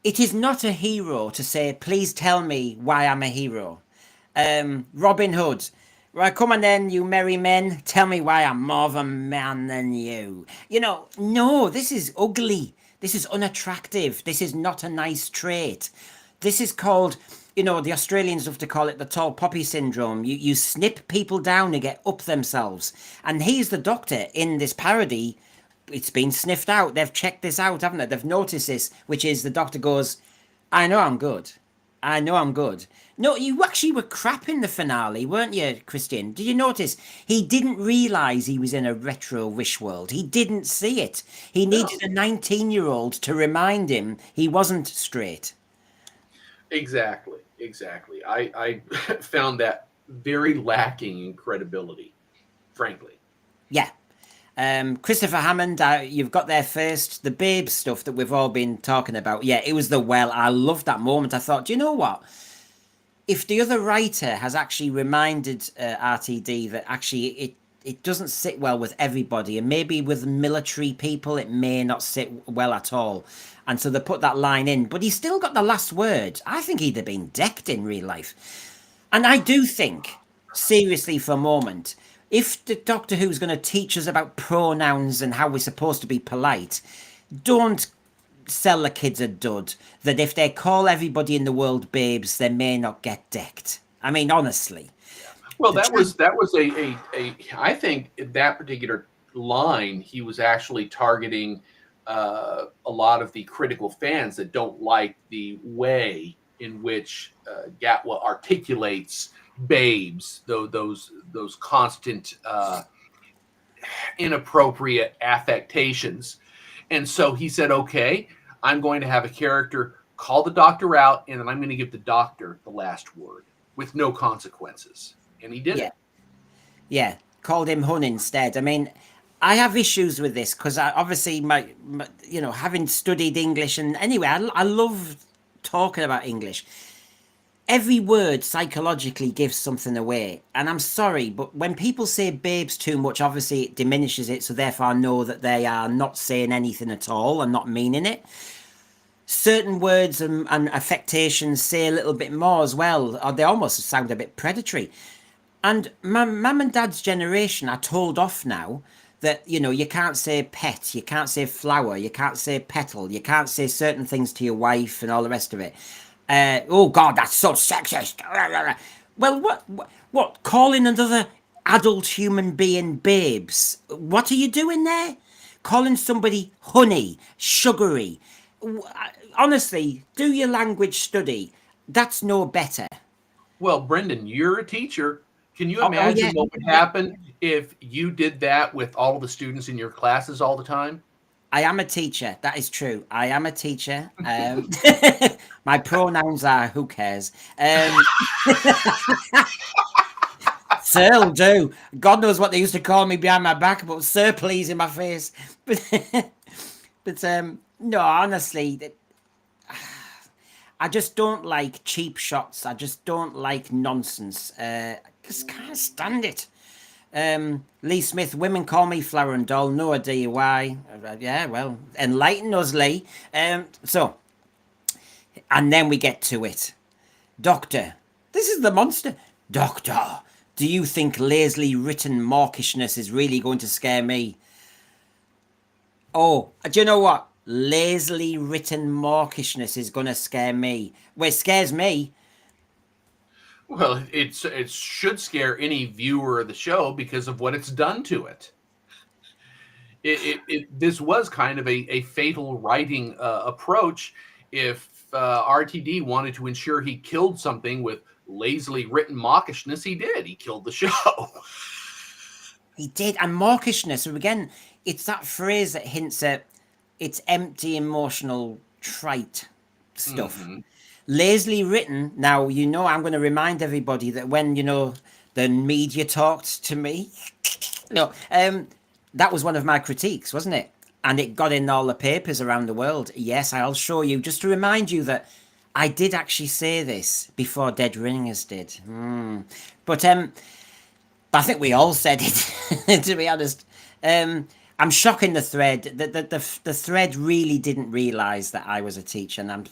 it is not a hero to say, please tell me why I'm a hero. Robin Hood. Right, come on then, you merry men. Tell me why I'm more of a man than you. You know, no, this is ugly. This is unattractive. This is not a nice trait. This is called, the Australians love to call it the tall poppy syndrome. You snip people down to get up themselves. And he's the doctor in this parody. It's been sniffed out. They've checked this out, haven't they? They've noticed this, which is the doctor goes, I know I'm good. I know I'm good. No, you actually were crap in the finale, weren't you, Christian? Did you notice? He didn't realise he was in a retro wish world. He didn't see it. He needed a 19-year-old to remind him he wasn't straight. Exactly. I found that very lacking in credibility, frankly. Yeah. Christopher Hammond, you've got there first. The babe stuff that we've all been talking about. Yeah, it was I loved that moment. I thought, do you know what? If the other writer has actually reminded RTD that actually it doesn't sit well with everybody, and maybe with military people it may not sit well at all, and so they put that line in, but he's still got the last word. I think he'd have been decked in real life. And I do think, seriously for a moment, if the Doctor Who's going to teach us about pronouns and how we're supposed to be polite, don't sell the kids a dud that if they call everybody in the world babes, they may not get decked. I mean, honestly. Well, that was a I think that particular line, he was actually targeting a lot of the critical fans that don't like the way in which Gatwa articulates babes, those constant inappropriate affectations. And so he said, okay, I'm going to have a character call the doctor out, and then I'm going to give the doctor the last word with no consequences. And he did it. Yeah, called him Hun instead. I mean, I have issues with this because obviously my having studied English, and anyway, I love talking about English. Every word psychologically gives something away. And I'm sorry, but when people say babes too much, obviously it diminishes it. So therefore I know that they are not saying anything at all and not meaning it. Certain words and affectations say a little bit more as well, or they almost sound a bit predatory. And my mum and dad's generation are told off now that, you can't say pet, you can't say flower, you can't say petal, you can't say certain things to your wife and all the rest of it. Oh God, that's so sexist. Well, what? Calling another adult human being babes? What are you doing there? Calling somebody honey, sugary? Honestly, do your language study. That's no better. Well, Brendan, you're a teacher. Can you Oh, imagine yeah. what would happen if you did that with all the students in your classes all the time? I am a teacher. That is true. I am a teacher. My pronouns are who cares. Sir will do. God knows what they used to call me behind my back, but sir, please, in my face. But no, honestly, I just don't like cheap shots. I just don't like nonsense. I just can't stand it. Lee Smith, women call me flower and doll. No idea why. Yeah, well, enlighten us, Lee. So, and then we get to it. Doctor, this is the monster. Doctor, do you think lazily written mawkishness is really going to scare me? Oh, do you know what? Lazily written mawkishness is going to scare me. Well, it scares me. Well, it should scare any viewer of the show because of what it's done to it. This was kind of a fatal writing approach. If RTD wanted to ensure he killed something with lazily written mawkishness, he did. He killed the show. He did. And mawkishness, again, it's that phrase that hints at it's empty, emotional, trite stuff. Mm-hmm. Lazily written. Now, I'm going to remind everybody that when, the media talked to me, that was one of my critiques, wasn't it? And it got in all the papers around the world. Yes, I'll show you, just to remind you that I did actually say this before Dead Ringers did. But I think we all said it, to be honest. I'm shocking the thread. The thread really didn't realise that I was a teacher, and I'm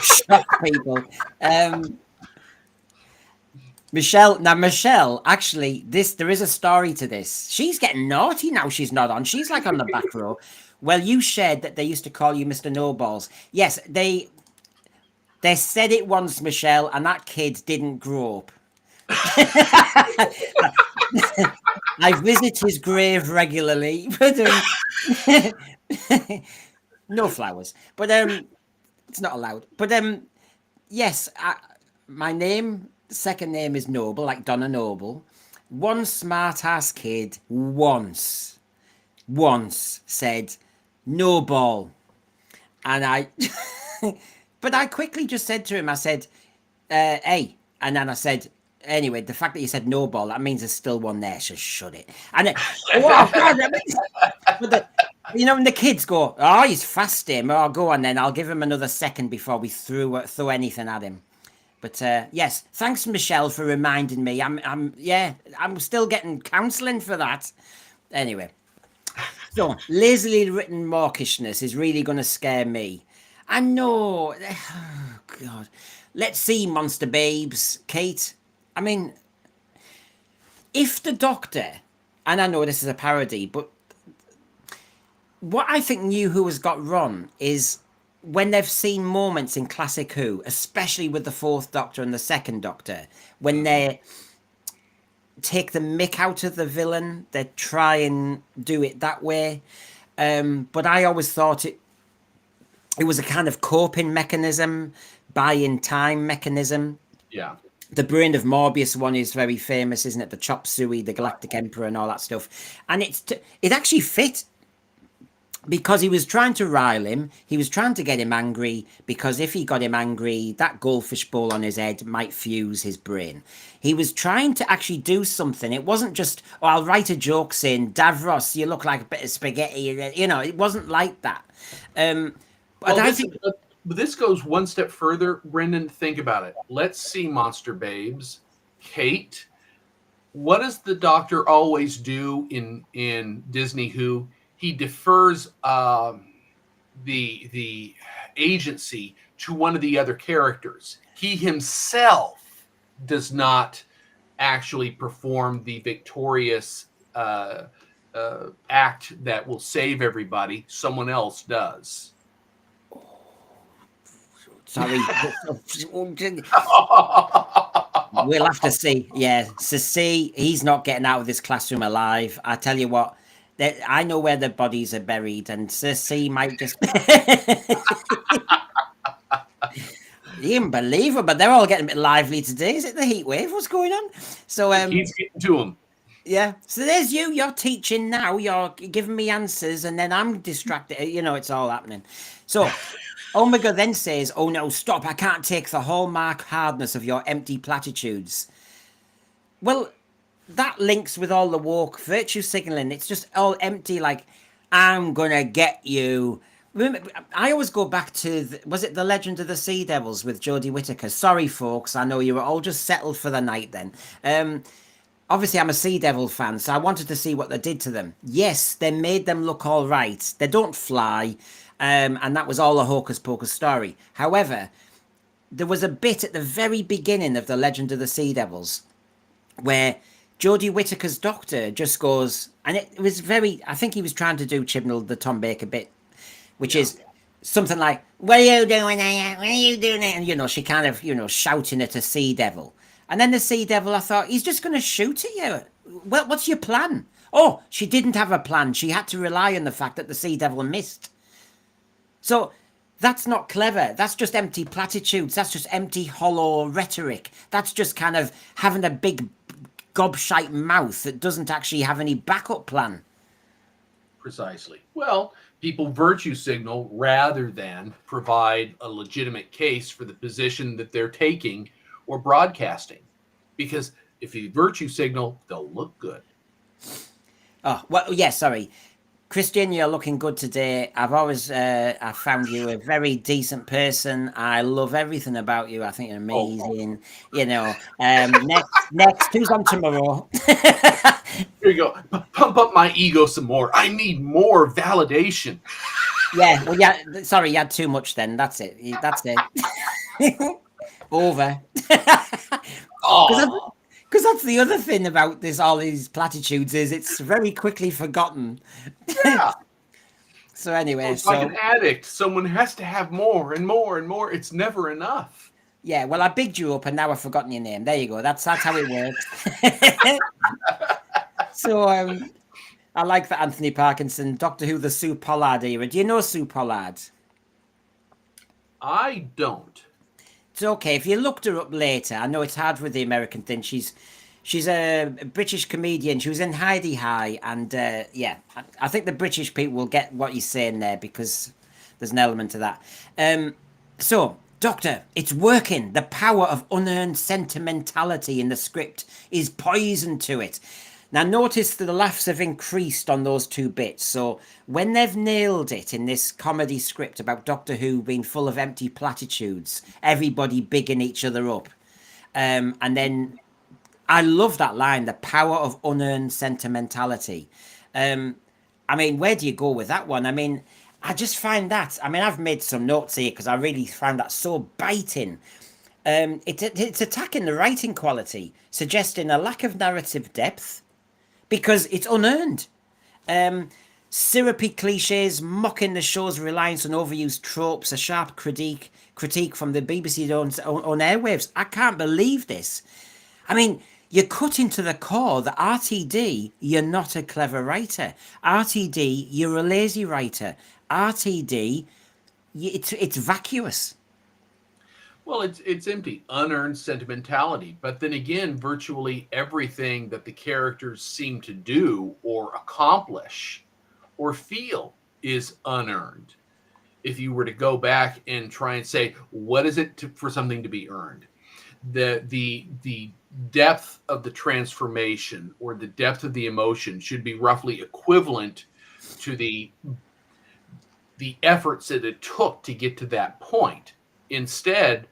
shocked people. Michelle, actually, there is a story to this. She's getting naughty now. She's not on. She's like on the back row. Well, you shared that they used to call you Mr. No Balls. Yes, they said it once, Michelle, and that kid didn't grow up. I visit his grave regularly, but no flowers. But it's not allowed. But yes, my second name is Noble, like Donna Noble. One smart ass kid once said no ball, and I. But I quickly just said to him, I said, "Hey," and then I said, "Anyway, the fact that you said no ball, that means there's still one there. So shut it." And oh God, when the kids go, "Oh, he's fast him," oh, go on then. I'll give him another second before we throw anything at him. But yes, thanks, Michelle, for reminding me. I'm still getting counselling for that. Anyway, so lazily written mawkishness is really going to scare me. I know. Oh, God. Let's see, Monster Babes. Kate, I mean, if the Doctor, and I know this is a parody, but what I think New Who has got wrong is when they've seen moments in classic Who, especially with the Fourth Doctor and the Second Doctor, when they take the mick out of the villain, they try and do it that way. But I always thought it was a kind of coping mechanism, buying time mechanism. Yeah. The Brain of Morbius one is very famous, isn't it? The Chop Suey, the Galactic Emperor, and all that stuff. And it actually fit because he was trying to rile him. He was trying to get him angry because if he got him angry, that goldfish bowl on his head might fuse his brain. He was trying to actually do something. It wasn't just, oh, I'll write a joke saying, Davros, you look like a bit of spaghetti. It wasn't like that. But this goes one step further. Brendan, think about it. Let's see, Monster Babes. Kate, what does the Doctor always do in Disney Who? He defers the agency to one of the other characters. He himself does not actually perform the victorious act that will save everybody. Someone else does. Sorry. We'll have to see. Yeah, so see, he's not getting out of this classroom alive. I tell you what, I know where the bodies are buried, and Sir C might just... Unbelievable, but they're all getting a bit lively today. Is it the heat wave? What's going on? So he's getting to him. Yeah. So there's you. You're teaching now. You're giving me answers, and then I'm distracted. You know, it's all happening. So Omega then says, "Oh no, stop! I can't take the hallmark hardness of your empty platitudes." Well, that links with all the woke virtue signaling. It's just all empty. Like, I'm gonna get you. Remember, I always go back to was it the Legend of the Sea Devils with Jodie Whittaker? Sorry, folks. I know you were all just settled for the night then. Obviously I'm a Sea Devil fan, so I wanted to see what they did to them. Yes, they made them look all right. They don't fly, and that was all a hocus pocus story. However, there was a bit at the very beginning of the Legend of the Sea Devils where Jodie Whittaker's doctor just goes, and it was very. I think he was trying to do Chibnall the Tom Baker bit, which Yeah. is something like, "What are you doing here? What are you doing here?" And she kind of shouting at a sea devil. And then the sea devil, I thought, he's just going to shoot at you. Well, what's your plan? Oh, she didn't have a plan. She had to rely on the fact that the sea devil missed. So that's not clever. That's just empty platitudes. That's just empty, hollow rhetoric. That's just kind of having a big gobshite mouth that doesn't actually have any backup plan. Precisely. Well, people virtue signal rather than provide a legitimate case for the position that they're taking or broadcasting. Because if you virtue signal, they'll look good. Oh, well, yeah, sorry. Christian, you're looking good today. I've always I found you a very decent person. I love everything about you. I think you're amazing. Next, who's on tomorrow? Here you go. Pump up my ego some more. I need more validation. Yeah, well, yeah. Sorry, you had too much. Then that's it. That's it. Over. Oh, Because that's the other thing about all these platitudes is it's very quickly forgotten. yeah. So anyway, It's like an addict. Someone has to have more and more and more. It's never enough. yeah, well, I bigged you up and now I've forgotten your name. There you go. That's how it works. So I like that Anthony Parkinson, Doctor Who, the Sue Pollard era. Do you know Sue Pollard? I don't. It's okay if you looked her up later. I know it's hard with the American thing. She's a British comedian. She was in Heidi High, and yeah, I think the British people will get what you're saying there because there's an element to that. So, Doctor, it's working. The power of unearned sentimentality in the script is poison to it. Now, notice that the laughs have increased on those two bits. So, when they've nailed it in this comedy script about Doctor Who being full of empty platitudes, everybody bigging each other up, and then I love that line, the power of unearned sentimentality. I mean, where do you go with that one? I mean, I just find that, I mean, I've made some notes here because I really found that so biting. It's attacking the writing quality, suggesting a lack of narrative depth because it's unearned. Syrupy cliches, mocking the show's reliance on overused tropes, a sharp critique from the BBC's own airwaves. I can't believe this. I mean, you're cutting to the core that RTD, you're not a clever writer. RTD, you're a lazy writer. RTD, it's vacuous. Well, it's empty, unearned sentimentality. But then again, virtually everything that the characters seem to do or accomplish or feel is unearned. If you were to go back and try and say, what is it for something to be earned? The depth of the transformation or the depth of the emotion should be roughly equivalent to the efforts that it took to get to that point. Instead,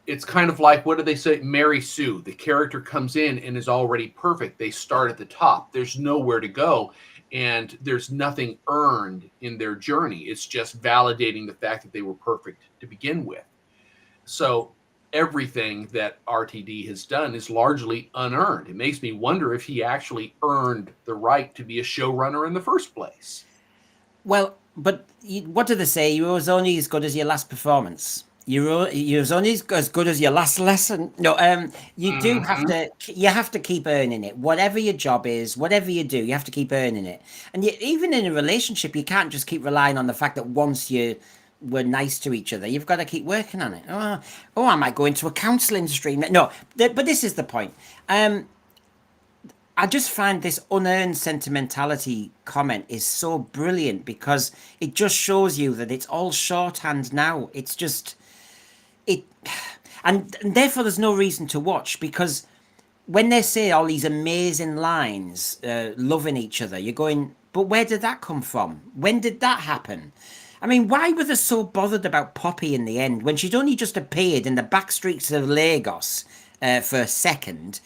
it's kind of like, what do they say? Mary Sue. The character comes in and is already perfect. They start at the top. There's nowhere to go. And there's nothing earned in their journey. It's just validating the fact that they were perfect to begin with. So everything that RTD has done is largely unearned. It makes me wonder if he actually earned the right to be a showrunner in the first place. Well, but what do they say? You're only as good as your last performance. You're only as good as your last lesson. No, you do have to. You have to keep earning it. Whatever your job is, whatever you do, you have to keep earning it. And even in a relationship, you can't just keep relying on the fact that once you were nice to each other, you've got to keep working on it. I might go into a counselling stream. No, but this is the point. I just find this unearned sentimentality comment is so brilliant because it just shows you that it's all shorthand now. It's just it, and therefore there's no reason to watch because when they say all these amazing lines, loving each other, you're going, but where did that come from? When did that happen? I mean, why were they so bothered about Poppy in the end when she'd only just appeared in the back streets of Lagos for a second?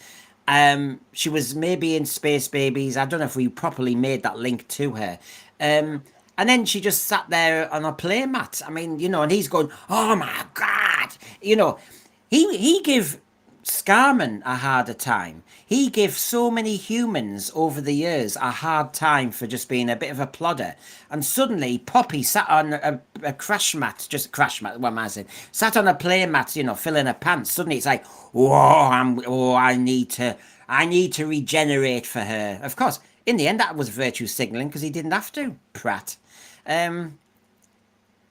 She was maybe in Space Babies. I don't know if we properly made that link to her. And then she just sat there on a playmat. I mean, and he's going, "Oh my God!" He gave Scarman a harder time. He gave so many humans over the years a hard time for just being a bit of a plodder. And suddenly Poppy sat on a crash mat, just a crash mat, what am I saying? Sat on a play mat, filling her pants. Suddenly it's like, I need to regenerate for her. Of course, in the end that was virtue signalling because he didn't have to, prat.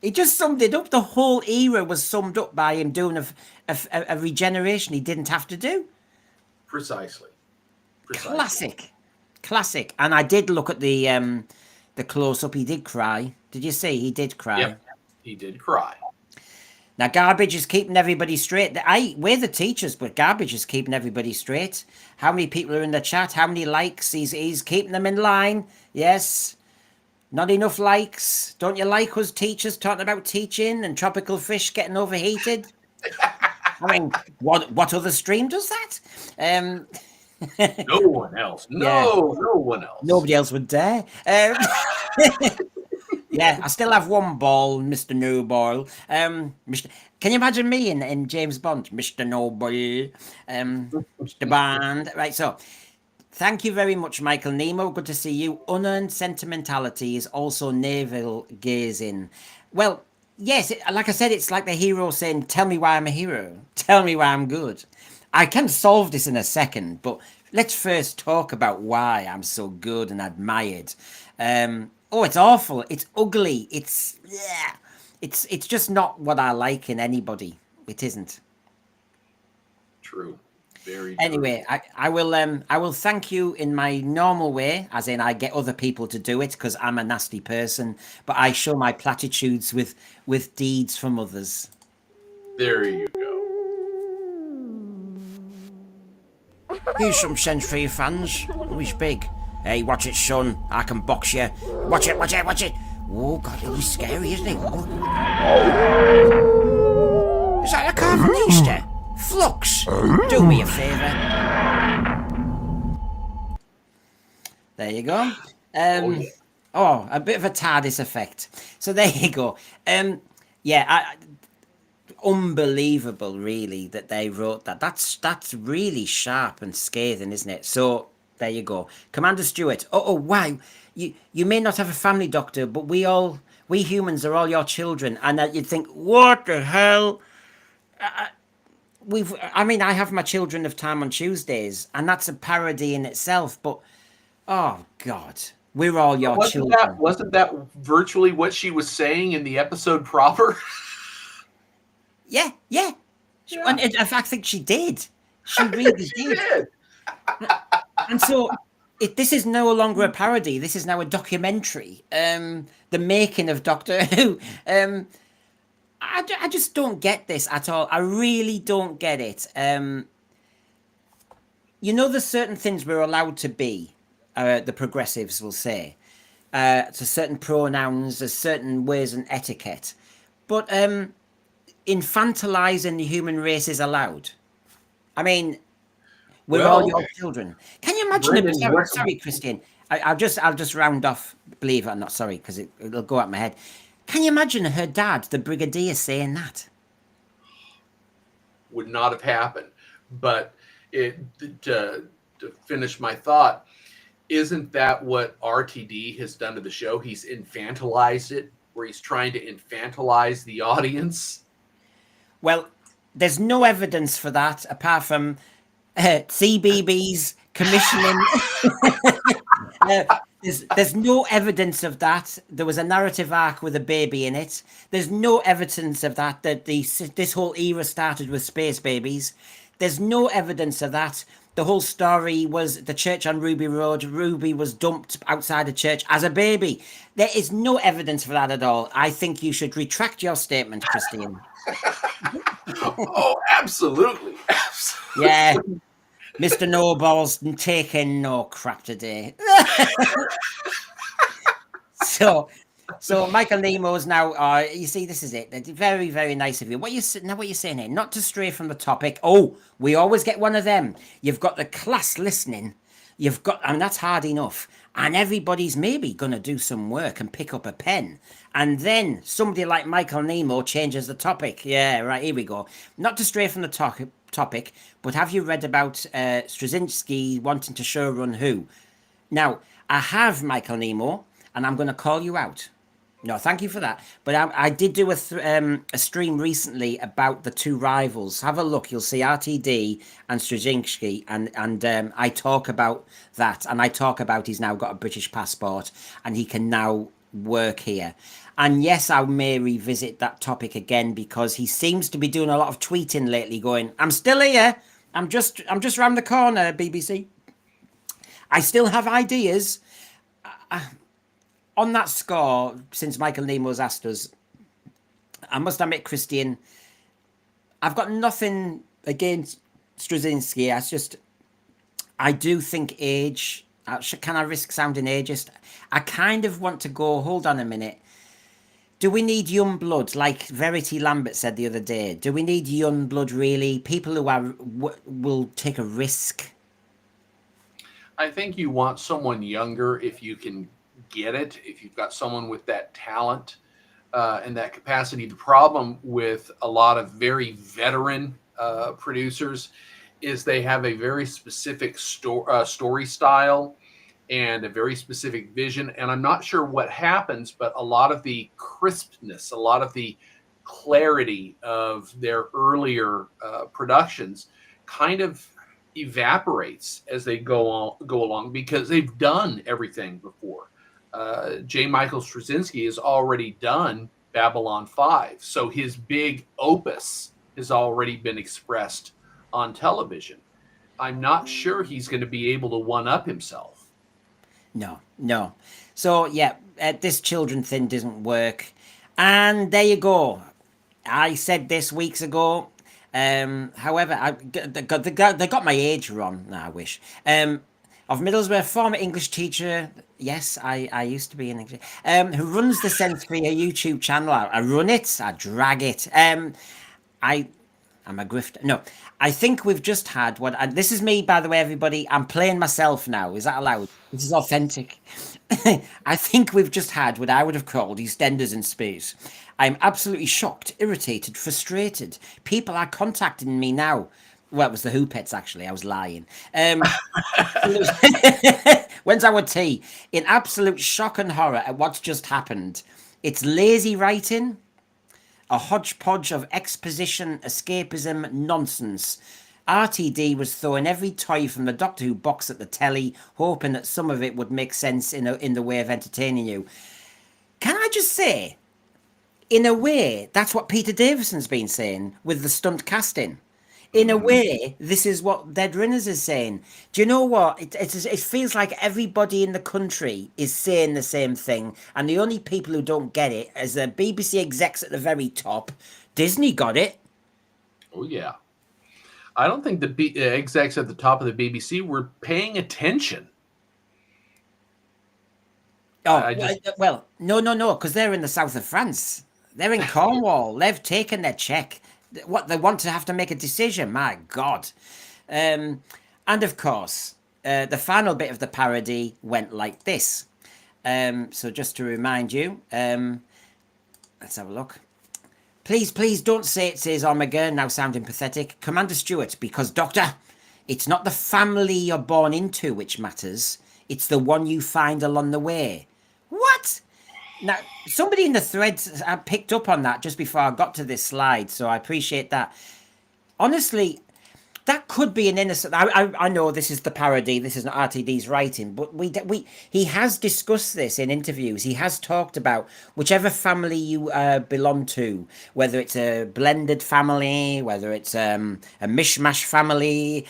He just summed it up. The whole era was summed up by him doing a regeneration he didn't have to do. Precisely. Classic. And I did look at the close up. He did cry. Did you see? He did cry. Yep, he did cry. Now, Garbage is keeping everybody straight. We're the teachers, but Garbage is keeping everybody straight. How many people are in the chat? How many likes? He's keeping them in line. Yes. Not enough likes. Don't you like us teachers talking about teaching and tropical fish getting overheated? I mean, what other stream does that? No one else. No one else. Nobody else would dare. Yeah, I still have one ball, Mr. Noble. Mr. Can you imagine me in James Bond, Mr. Noble, Mr. Bond? Right, so thank you very much, Michael Nemo. Good to see you. Unearned sentimentality is also navel gazing. Well, yes, like I said, it's like the hero saying, "Tell me why I'm a hero. Tell me why I'm good." I can solve this in a second, but let's first talk about why I'm so good and admired. It's awful. It's ugly. It's just not what I like in anybody. It isn't. True. Very true. Anyway, I will thank you in my normal way, as in I get other people to do it because I'm a nasty person, but I show my platitudes with deeds from others. There you go. Here's some sense for your fans. Oh, he's big. Hey, watch it, son. I can box you. Watch it. Oh, God, he's scary, isn't he? Oh. Is that a Carbonaster? Flux, do me a favour. There you go. A bit of a TARDIS effect. So there you go. Unbelievable, really, that they wrote that. That's really sharp and scathing, isn't it? So there you go. Commander Stewart. Wow. You may not have a family doctor, but we humans are all your children. And you'd think, what the hell? I have my Children of Time on Tuesdays, and that's a parody in itself, but oh God, we're all your children. Wasn't that virtually what she was saying in the episode proper? Yeah. And in fact, I think she did. She really did. And so this is no longer a parody. This is now a documentary. The making of Doctor Who. I just don't get this at all. I really don't get it. There's certain things we're allowed to be, the progressives will say. To certain pronouns, there's certain ways and etiquette. But infantilizing the human race is allowed. I mean, we're all your children. Can you imagine sorry, Christian. I'll just round off, believe it or not, sorry, because it'll go out my head. Can you imagine her dad, the Brigadier, saying that? Would not have happened. But to finish my thought, isn't that what RTD has done to the show? He's infantilized it, where he's trying to infantilize the audience. Well, there's no evidence for that apart from CBBS commissioning. There's no evidence of that. There was a narrative arc with a baby in it. There's no evidence of that this whole era started with Space Babies. There's no evidence of that. the whole story was the church on Ruby Road. Ruby was dumped outside a church as a baby. There is no evidence for that at all. I think you should retract your statement, Christine. Oh, absolutely. Absolutely. Yeah, Mr. No Balls taking no crap today. so So Michael Nemo's now. You see, this is it. Very, very nice of you. What you now? What you're saying here? Not to stray from the topic. Oh, we always get one of them. You've got the class listening. You've got, and that's hard enough. And everybody's maybe going to do some work and pick up a pen. And then somebody like Michael Nemo changes the topic. Yeah, right. Here we go. Not to stray from the topic, but have you read about Straczynski wanting to showrun Who? Now, I have Michael Nemo, and I'm going to call you out. No, thank you for that. But I did do a stream recently about the two rivals. Have a look. You'll see RTD and Straczynski, and I talk about that. And I talk about he's now got a British passport and he can now work here. And yes, I may revisit that topic again because he seems to be doing a lot of tweeting lately, going, "I'm still here. I'm just round the corner, BBC. I still have ideas." On that score, since Michael Nemo's asked us, I must admit, Christian, I've got nothing against Straczynski. It's just, I do think age, can I risk sounding ageist? I kind of want to go, hold on a minute. Do we need young blood, like Verity Lambert said the other day? Do we need young blood, really? People who will take a risk? I think you want someone younger if you can get it, if you've got someone with that talent and that capacity. The problem with a lot of very veteran producers is they have a very specific story style and a very specific vision. And I'm not sure what happens, but a lot of the crispness, a lot of the clarity of their earlier productions kind of evaporates as they go along because they've done everything before. J. Michael Straczynski has already done Babylon 5, so his big opus has already been expressed on television. I'm not sure he's going to be able to one-up himself. No. So, yeah, this children thing doesn't work. And there you go. I said this weeks ago. However, they got my age wrong. No, I wish. Of Middlesbrough, former English teacher. Yes, I used to be an English. Who runs the Sensory YouTube channel? I run it. I drag it. I'm a grifter. No, I think we've just had what. This is me, by the way, everybody. I'm playing myself now. Is that allowed? This is authentic. I think we've just had what I would have called EastEnders in space. I'm absolutely shocked, irritated, frustrated. People are contacting me now. Well, it was the Who Pets, actually. I was lying. When's our tea? In absolute shock and horror at what's just happened. It's lazy writing, a hodgepodge of exposition, escapism, nonsense. RTD was throwing every toy from the Doctor Who box at the telly, hoping that some of it would make sense in the way of entertaining you. Can I just say, in a way, that's what Peter Davison's been saying with the stunt casting. In a way, this is what Rtd'S is saying. Do you know what? It feels like everybody in the country is saying the same thing, and the only people who don't get it is the BBC execs at the very top. Disney got it. Oh, yeah. I don't think the execs at the top of the BBC were paying attention. Oh, no, because they're in the south of France. They're in Cornwall. They've taken their check. What, they want to have to make a decision? My God. And of course, the final bit of the parody went like this. So just to remind you, let's have a look. Please don't say it says Omega, now sounding pathetic. Commander Stewart, because Doctor, it's not the family you're born into which matters. It's the one you find along the way. What? Now, somebody in the threads picked up on that just before I got to this slide, so I appreciate that. Honestly, that could be an innocent. I know this is the parody. This is not RTD's writing, but he has discussed this in interviews. He has talked about whichever family you belong to, whether it's a blended family, whether it's a mishmash family,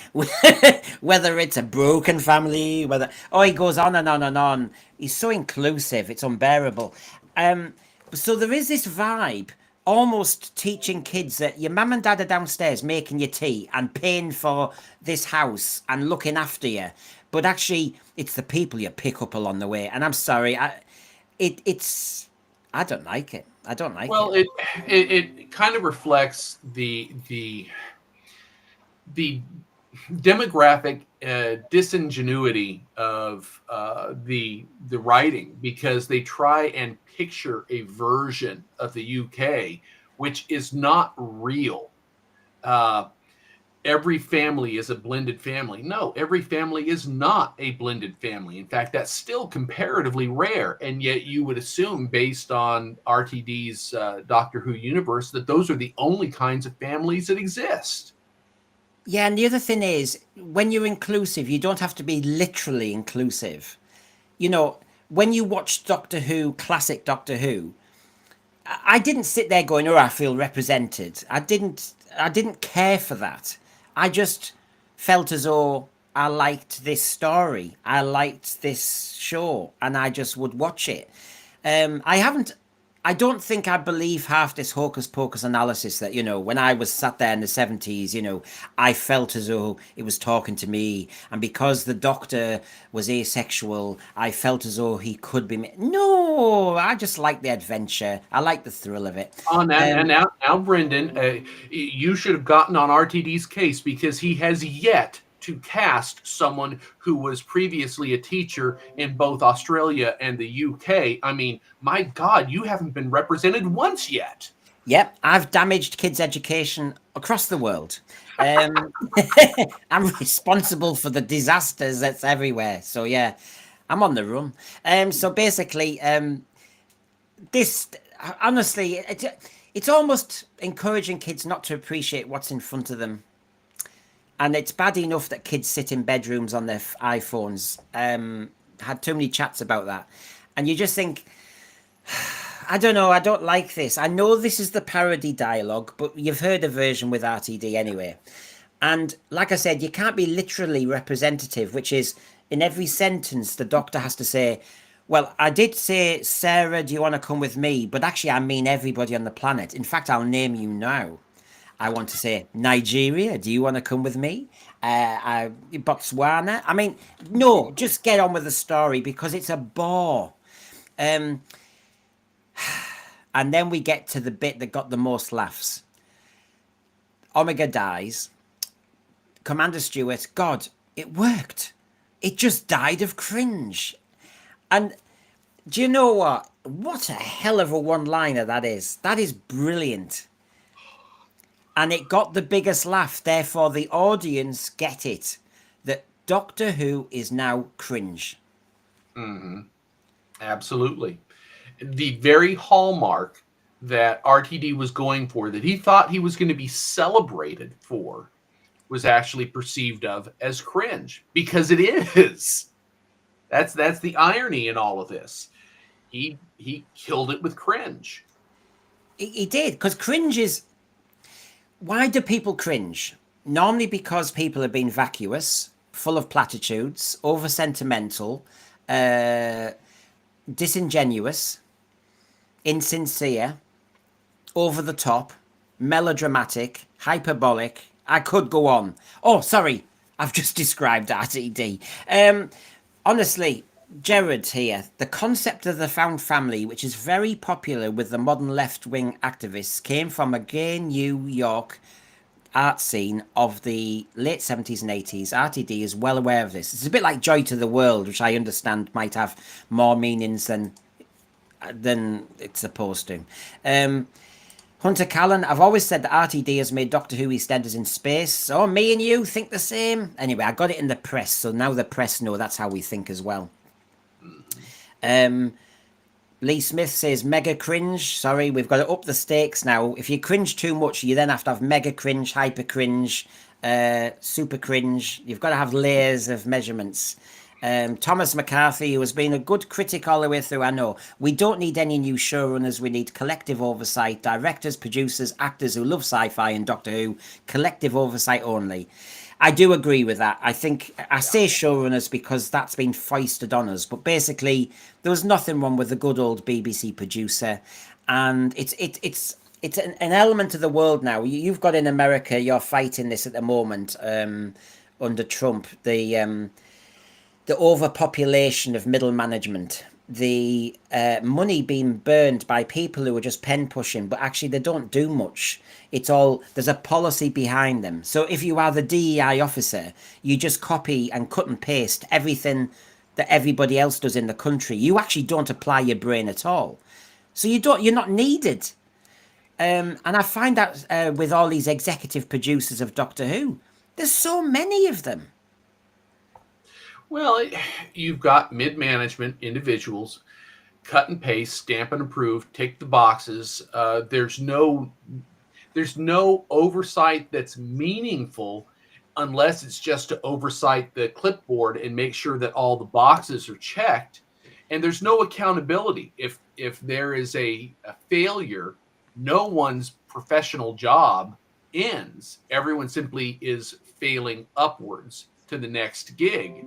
whether it's a broken family, whether he goes on and on and on. He's so inclusive. It's unbearable. So there is this vibe almost teaching kids that your mum and dad are downstairs making your tea and paying for this house and looking after you, but actually it's the people you pick up along the way. And I'm sorry, it's I don't like it. I don't like Well, it. it kind of reflects the demographic disingenuity of the writing, because they try and picture a version of the UK which is not real. Every family is a blended family. No, every family is not a blended family. In fact, that's still comparatively rare. And yet you would assume, based on RTD's Doctor Who universe, that those are the only kinds of families that exist. Yeah, and the other thing is, when you're inclusive, you don't have to be literally inclusive. You know, when you watch Doctor Who, classic Doctor Who, I didn't sit there going, "Oh, I feel represented." I didn't care for that. I just felt as though I liked this story. I liked this show, and I just would watch it. I haven't. I don't think I believe half this hocus pocus analysis that, when I was sat there in the 70s, I felt as though it was talking to me. And because the doctor was asexual, I felt as though he could be. No, I just like the adventure. I like the thrill of it. And now, Brendan, you should have gotten on RTD's case, because he has yet to cast someone who was previously a teacher in both Australia and the UK. I mean, my God, you haven't been represented once yet. Yep, I've damaged kids' education across the world. I'm responsible for the disasters that's everywhere. So yeah, I'm on the run. So basically, this honestly, it's almost encouraging kids not to appreciate what's in front of them. And it's bad enough that kids sit in bedrooms on their iPhones. Had too many chats about that. And you just think, I don't know, I don't like this. I know this is the parody dialogue, but you've heard a version with RTD anyway. And like I said, you can't be literally representative, which is in every sentence the doctor has to say, "Well, I did say, Sarah, do you want to come with me? But actually, I mean everybody on the planet. In fact, I'll name you now. I want to say, Nigeria, do you want to come with me? Botswana." I mean, no, just get on with the story, because it's a bore. And then we get to the bit that got the most laughs. Omega dies. Commander Stewart, God, it worked. It just died of cringe. And do you know what? What a hell of a one-liner that is. That is brilliant. And it got the biggest laugh, therefore the audience get it, that Doctor Who is now cringe. Mm-hmm. Absolutely. The very hallmark that RTD was going for, that he thought he was going to be celebrated for, was actually perceived of as cringe, because it is. That's the irony in all of this. He killed it with cringe. He did, because cringe is... Why do people cringe? Normally because people have been vacuous, full of platitudes, over sentimental, disingenuous, insincere, over the top, melodramatic, hyperbolic. I could go on. Oh, sorry, I've just described RTD. Honestly, Gerard here, the concept of the found family, which is very popular with the modern left-wing activists, came from a gay New York art scene of the late 70s and 80s. RTD is well aware of this. It's a bit like Joy to the World, which I understand might have more meanings than it's supposed to. Hunter Callan, I've always said that RTD has made Doctor Who EastEnders in space. So me and you think the same. Anyway, I got it in the press, so now the press know that's how we think as well. Lee Smith says mega cringe. Sorry, we've got to up the stakes now. If you cringe too much, you then have to have mega cringe, hyper cringe, super cringe. You've got to have layers of measurements. Thomas McCarthy, who has been a good critic all the way through, I know. We don't need any new showrunners. We need collective oversight. Directors, producers, actors who love sci-fi and Doctor Who. Collective oversight only. I do agree with that. I think I say showrunners because that's been foisted on us, but basically there was nothing wrong with the good old BBC producer, and it's an element of the world now. You've got in America, you're fighting this at the moment under Trump, the overpopulation of middle management, the money being burned by people who are just pen pushing, but actually they don't do much. It's all, there's a policy behind them. So if you are the DEI officer, you just copy and cut and paste everything that everybody else does in the country. You actually don't apply your brain at all. So you're not needed. And I find that with all these executive producers of Doctor Who, there's so many of them. Well, you've got mid-management individuals, cut and paste, stamp and approve, tick the boxes. There's no oversight that's meaningful unless it's just to oversight the clipboard and make sure that all the boxes are checked. And there's no accountability. If there is a failure, no one's professional job ends. Everyone simply is failing upwards to the next gig,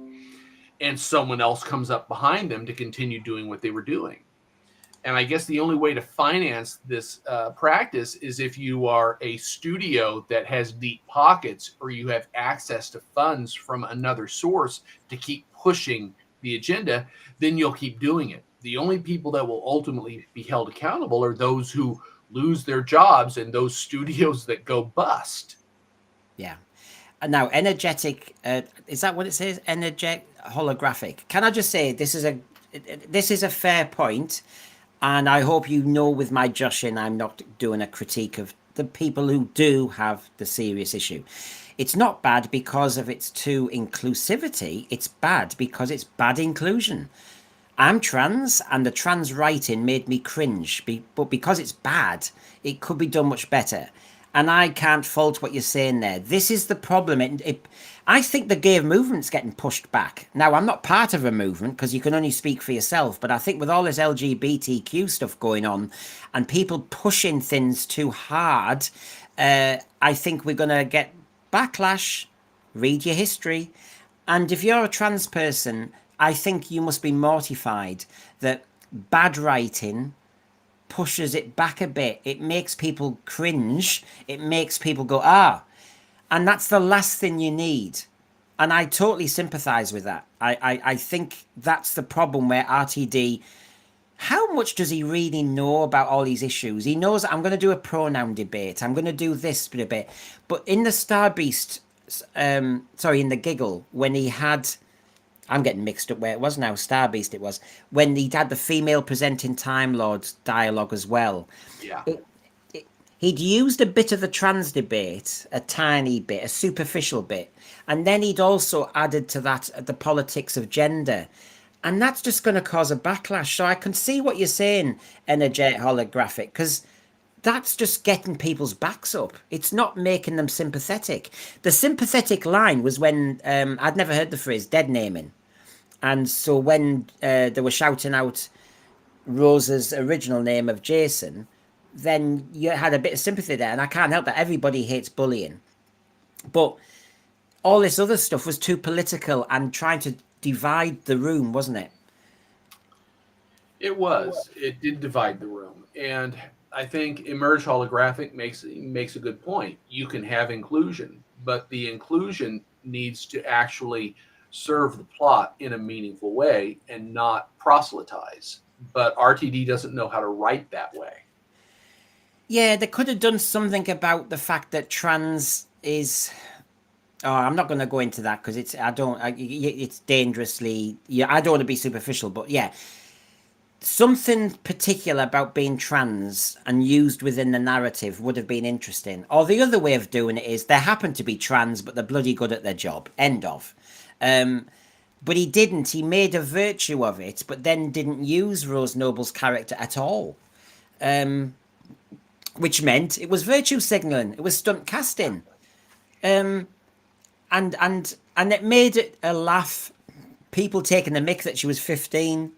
and someone else comes up behind them to continue doing what they were doing. And I guess the only way to finance this practice is if you are a studio that has deep pockets, or you have access to funds from another source to keep pushing the agenda, then you'll keep doing it. The only people that will ultimately be held accountable are those who lose their jobs and those studios that go bust. Yeah. And now, energetic, is that what it says? Energetic holographic. Can I just say this is a fair point, and I hope you know with my joshing, I'm not doing a critique of the people who do have the serious issue. It's not bad because of its too inclusivity. It's bad because it's bad inclusion. I'm trans, and the trans writing made me cringe. But because it's bad, it could be done much better. And I can't fault what you're saying there. This is the problem. I think the gay movement's getting pushed back. Now, I'm not part of a movement because you can only speak for yourself. But I think with all this LGBTQ stuff going on and people pushing things too hard, I think we're going to get backlash. Read your history. And if you're a trans person, I think you must be mortified that bad writing pushes it back a bit. It makes people cringe. It makes people go, ah. And that's the last thing you need. And I totally sympathize with that. I think that's the problem where RTD, how much does he really know about all these issues? He knows I'm going to do a pronoun debate. I'm going to do this debate. But in the Star Beast, in the Giggle, when he had, I'm getting mixed up where it was now, Star Beast it was, when he'd had the female presenting Time Lords dialogue as well. Yeah. He'd used a bit of the trans debate, a tiny bit, a superficial bit, and then he'd also added to that the politics of gender. And that's just going to cause a backlash. So I can see what you're saying, energetic holographic, because that's just getting people's backs up. It's not making them sympathetic. The sympathetic line was when I'd never heard the phrase dead naming. And so when they were shouting out Rosa's original name of Jason, then you had a bit of sympathy there. And I can't help that. Everybody hates bullying. But all this other stuff was too political and trying to divide the room, wasn't it? It was. It did divide the room. And I think Emerge Holographic makes a good point. You can have inclusion, but the inclusion needs to actually serve the plot in a meaningful way and not proselytize. But RTD doesn't know how to write that way. Yeah, they could have done something about the fact that trans is. Oh, I'm not going to go into that because it's dangerously. Yeah, I don't want to be superficial, but yeah, something particular about being trans and used within the narrative would have been interesting. Or the other way of doing it is they happen to be trans, but they're bloody good at their job. End of. But he didn't. He made a virtue of it, but then didn't use Rose Noble's character at all. Um, which meant it was virtue signaling. It was stunt casting. Um, and it made it a laugh. People taking the mick that she was 15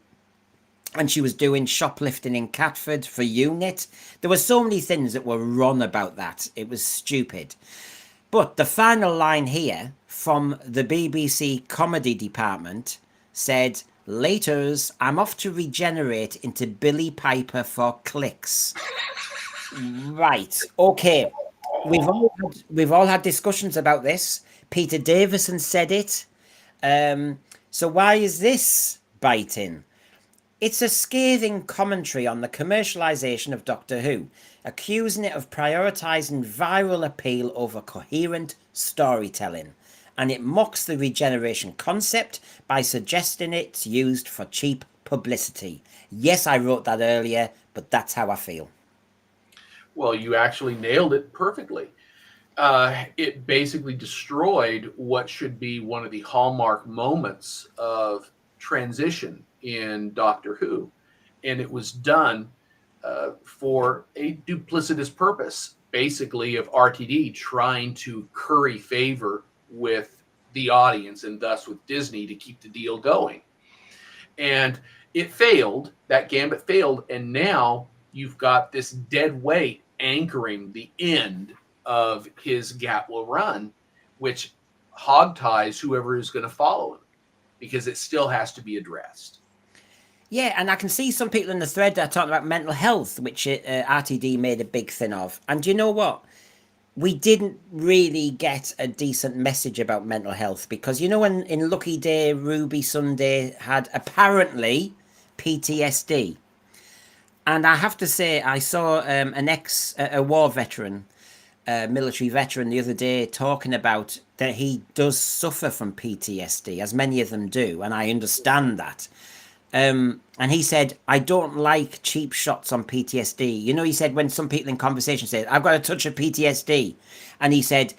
and she was doing shoplifting in Catford for Unit. There were so many things that were wrong about that. It was stupid. But the final line here from the BBC comedy department said, "Laters, I'm off to regenerate into Billy Piper for clicks." Right. Okay. We've all had discussions about this. Peter Davison said it. So why is this biting? It's a scathing commentary on the commercialisation of Doctor Who, accusing it of prioritising viral appeal over coherent storytelling, and it mocks the regeneration concept by suggesting it's used for cheap publicity. Yes, I wrote that earlier, but that's how I feel. Well, you actually nailed it perfectly. It basically destroyed what should be one of the hallmark moments of transition in Doctor Who. And it was done for a duplicitous purpose, basically, of RTD trying to curry favor with the audience and thus with Disney to keep the deal going. And it failed, that gambit failed. And now you've got this dead weight anchoring the end of his Gap Will Run, which hogties whoever is going to follow him because it still has to be addressed. Yeah, and I can see some people in the thread that are talking about mental health, which RTD made a big thing of. And you know what? We didn't really get a decent message about mental health because, you know, when in Lucky Day, Ruby Sunday had apparently PTSD. And I have to say, I saw a war veteran, military veteran, the other day talking about that he does suffer from PTSD, as many of them do, and I understand that. And he said, I don't like cheap shots on PTSD. You know, he said when some people in conversation say, I've got a touch of PTSD. And he said,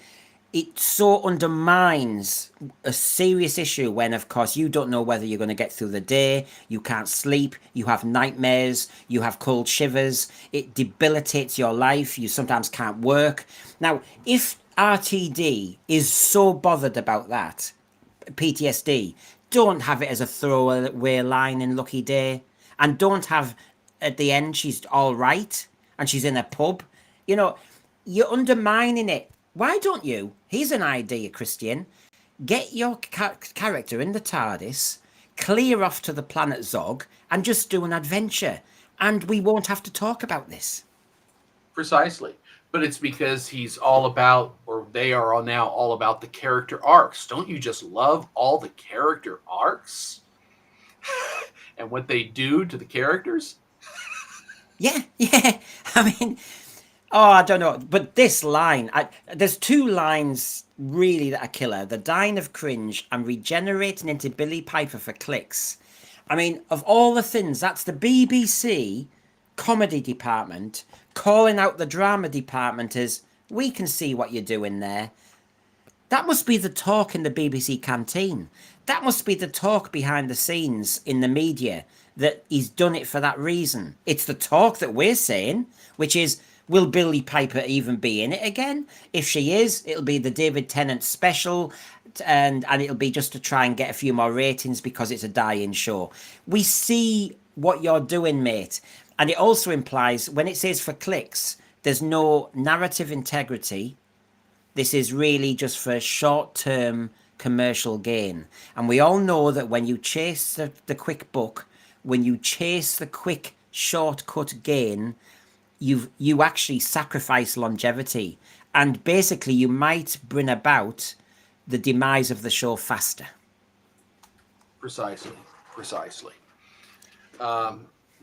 it so undermines a serious issue when, of course, you don't know whether you're going to get through the day, you can't sleep, you have nightmares, you have cold shivers, it debilitates your life, you sometimes can't work. Now, if RTD is so bothered about that, PTSD, don't have it as a throwaway line in Lucky Day, and don't have at the end she's all right and she's in a pub. You know, you're undermining it. Why don't you? Here's an idea, Christian. Get your character in the TARDIS, clear off to the planet Zog, and just do an adventure, and we won't have to talk about this. Precisely. But it's because he's all about, or they are all now all about the character arcs. Don't you just love all the character arcs and what they do to the characters? Yeah, yeah. I mean, oh, I don't know. But this line, there's two lines really that are killer. The dying of Cringe and regenerating into Billy Piper for clicks. I mean, of all the things, that's the BBC comedy department calling out the drama department as, we can see what you're doing there. That must be the talk in the BBC canteen. That must be the talk behind the scenes in the media, that he's done it for that reason. It's the talk that we're saying, which is, will Billy Piper even be in it again? If she is, it'll be the David Tennant special, and it'll be just to try and get a few more ratings because it's a die-in show. We see what you're doing, mate. And it also implies, when it says for clicks, there's no narrative integrity. This is really just for short-term commercial gain. And we all know that when you chase the quick buck, when you chase the quick shortcut gain, you actually sacrifice longevity. And basically you might bring about the demise of the show faster. Precisely.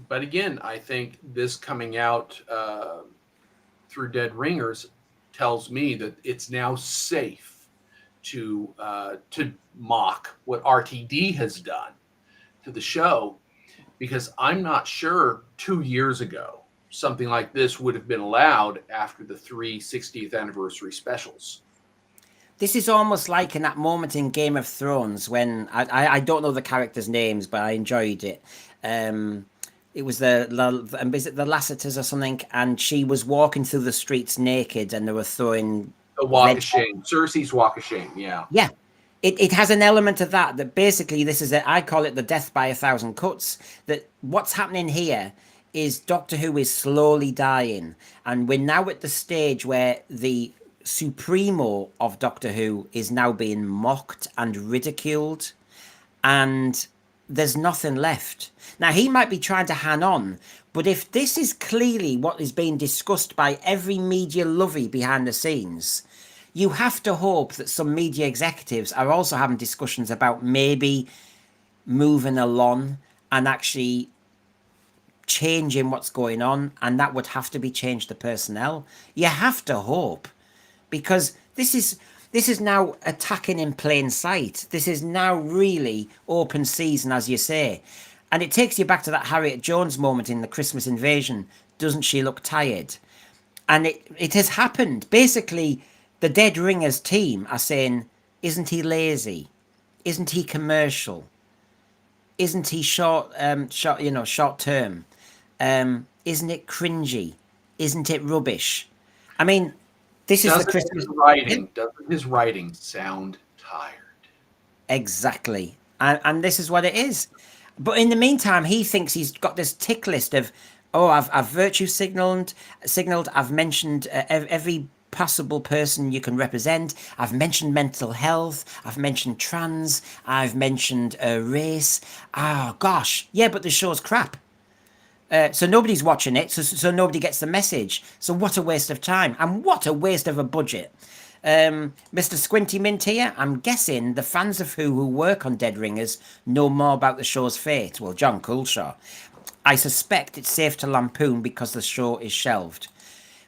But again, I think this coming out through Dead Ringers tells me that it's now safe to mock what RTD has done to the show, because I'm not sure 2 years ago something like this would have been allowed after the 3 60th anniversary specials. This is almost like in that moment in Game of Thrones when I don't know the characters' names, but I enjoyed it. Um, it was is it the Lassiters or something? And she was walking through the streets naked, and they were throwing The walk veg. of shame, Cersei's walk of shame. Yeah. Yeah, it has an element of that. That basically this is I call it the death by a thousand cuts. That what's happening here is Doctor Who is slowly dying, and we're now at the stage where the supremo of Doctor Who is now being mocked and ridiculed, and there's nothing left. Now, he might be trying to hang on, but if this is clearly what is being discussed by every media lovey behind the scenes, you have to hope that some media executives are also having discussions about maybe moving along and actually changing what's going on, and that would have to be changed to personnel. You have to hope, because this is now attacking in plain sight. This is now really open season, as you say. And it takes you back to that Harriet Jones moment in the Christmas Invasion. Doesn't she look tired? And it has happened. Basically, the Dead Ringers team are saying, isn't he lazy? Isn't he commercial? Isn't he short term? Isn't it cringy? Isn't it rubbish? I mean, this is the Christmas writing. Doesn't his writing sound tired? Exactly, and this is what it is. But in the meantime, he thinks he's got this tick list of, oh, I've virtue signaled. I've mentioned every possible person you can represent. I've mentioned mental health. I've mentioned trans. I've mentioned race. Oh gosh, yeah, but the show's crap. So nobody's watching it, so nobody gets the message. So what a waste of time, and what a waste of a budget. Mr. Squinty Mint here, I'm guessing the fans of who work on Dead Ringers know more about the show's fate. Well, John Coulshaw. I suspect it's safe to lampoon because the show is shelved.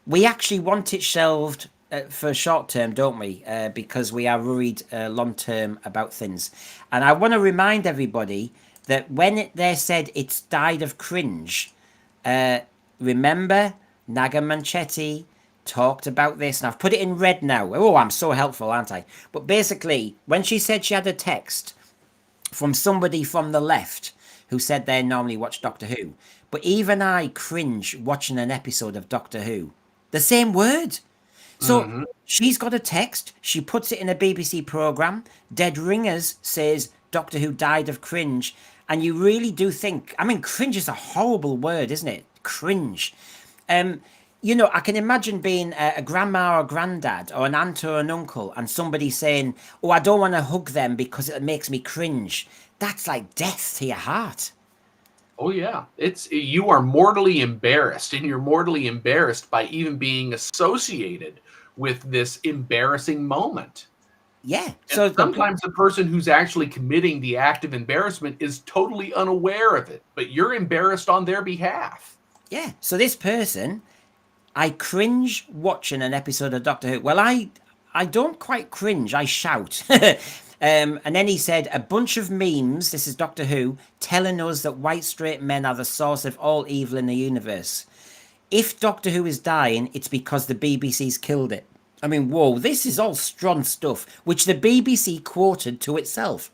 We actually want it shelved for short term, don't we? Because we are worried long term about things. And I want to remind everybody that when they said it's died of cringe, remember Naga Manchetti talked about this, and I've put it in red now. Oh, I'm so helpful, aren't I? But basically, when she said she had a text from somebody from the left who said they normally watch Doctor Who, but even I cringe watching an episode of Doctor Who. The same word. So she's got a text, she puts it in a BBC programme, Dead Ringers says Doctor Who died of cringe, and you really do think, I mean, cringe is a horrible word, isn't it? Cringe. I can imagine being a grandma or granddad or an aunt or an uncle and somebody saying, oh, I don't want to hug them because it makes me cringe. That's like death to your heart. Oh yeah, you are mortally embarrassed, and you're mortally embarrassed by even being associated with this embarrassing moment. Yeah. And So sometimes the person who's actually committing the act of embarrassment is totally unaware of it, but you're embarrassed on their behalf. Yeah. So this person, I cringe watching an episode of Doctor Who. Well, I don't quite cringe. I shout. And then he said, a bunch of memes, this is Doctor Who, telling us that white straight men are the source of all evil in the universe. If Doctor Who is dying, it's because the BBC's killed it. I mean, whoa, this is all strong stuff, which the BBC quoted to itself.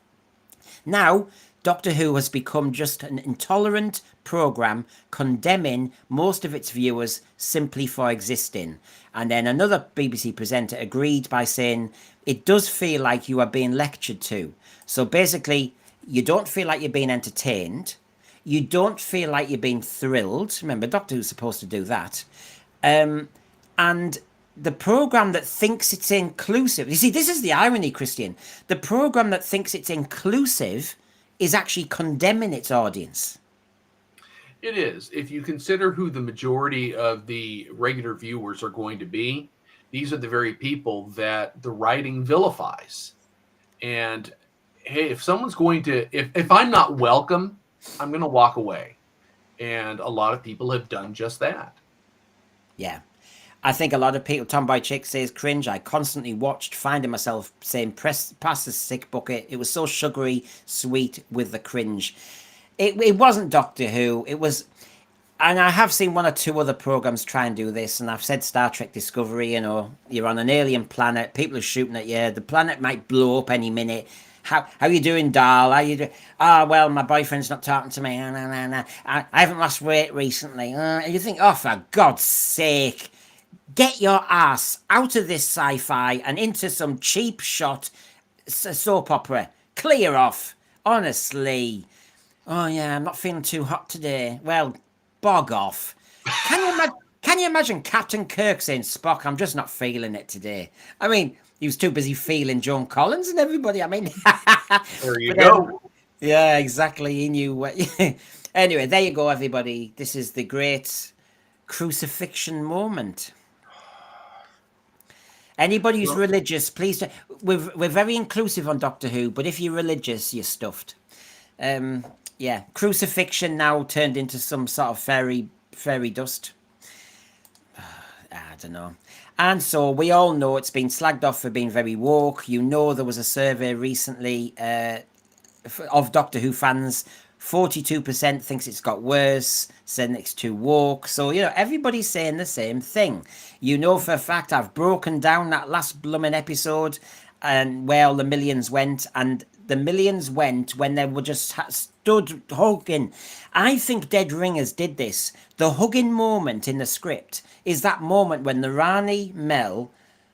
Now, Doctor Who has become just an intolerant programme condemning most of its viewers simply for existing. And then another BBC presenter agreed by saying, it does feel like you are being lectured to. So basically, you don't feel like you're being entertained. You don't feel like you're being thrilled. Remember, Doctor Who's supposed to do that. And the programme that thinks it's inclusive... You see, this is the irony, Christian. The programme that thinks it's inclusive is actually condemning its audience. It is. If you consider who the majority of the regular viewers are going to be, these are the very people that the writing vilifies. And hey, if someone's going to, if I'm not welcome, I'm going to walk away. And a lot of people have done just that. Yeah. I think a lot of people, Tomboy Chick says cringe. I constantly watched, finding myself saying, pass the sick bucket. It was so sugary, sweet with the cringe. It wasn't Doctor Who. It was, And I have seen one or two other programs try and do this, and I've said Star Trek Discovery, you know, you're on an alien planet, people are shooting at you, the planet might blow up any minute. How you doing, doll? How you doing? Ah, well, my boyfriend's not talking to me. Nah, nah, nah, nah. I haven't lost weight recently. And you think, oh, for God's sake, get your ass out of this sci-fi and into some cheap shot soap opera. Clear off. Honestly. Oh yeah, I'm not feeling too hot today. Well, bog off. Can you imagine Captain Kirk saying, Spock, I'm just not feeling it today? I mean, he was too busy feeling Joan Collins and everybody. I mean, There you but go. yeah, exactly. He knew what. Anyway, there you go, everybody. This is the great crucifixion moment. Anybody who's Well, religious, please. We're very inclusive on Doctor Who, but if you're religious, you're stuffed. Um, yeah, crucifixion now turned into some sort of fairy dust. I don't know. And so we all know it's been slagged off for being very woke. You know, there was a survey recently of Doctor Who fans. 42% thinks it's got worse, saying it's too woke. So, you know, everybody's saying the same thing. You know for a fact I've broken down that last blooming episode and where all the millions went, and the millions went when they were just stood hugging. I think Dead Ringers did this. The hugging moment in the script is that moment when the Rani, Mel,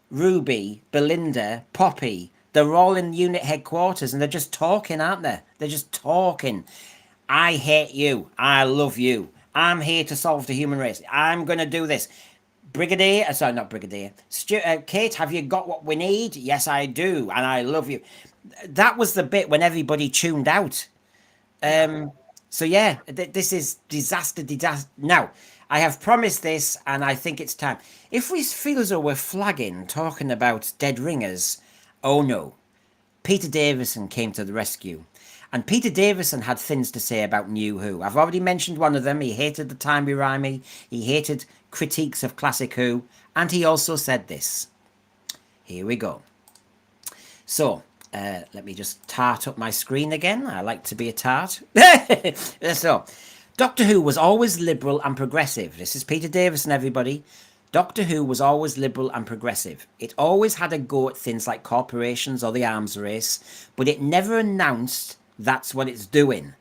Ruby, Belinda, Poppy, they're all in unit headquarters and they're just talking, aren't they? They're just talking. I hate you. I love you. I'm here to solve the human race. I'm going to do this. Brigadier, sorry, not Brigadier. Kate, have you got what we need? Yes, I do. And I love you. That was the bit when everybody tuned out. So yeah, this is disaster. Now, I have promised this, and I think it's time. If we feel as though we're flagging, talking about Dead Ringers, oh no. Peter Davison came to the rescue. And Peter Davison had things to say about New Who. I've already mentioned one of them. He hated the timey-wimey. He hated critiques of classic Who. And he also said this. Here we go. So, let me just tart up my screen again. I like to be a tart. So, Doctor Who was always liberal and progressive. This is Peter Davison, everybody. Doctor Who was always liberal and progressive. It always had a go at things like corporations or the arms race, but it never announced that's what it's doing.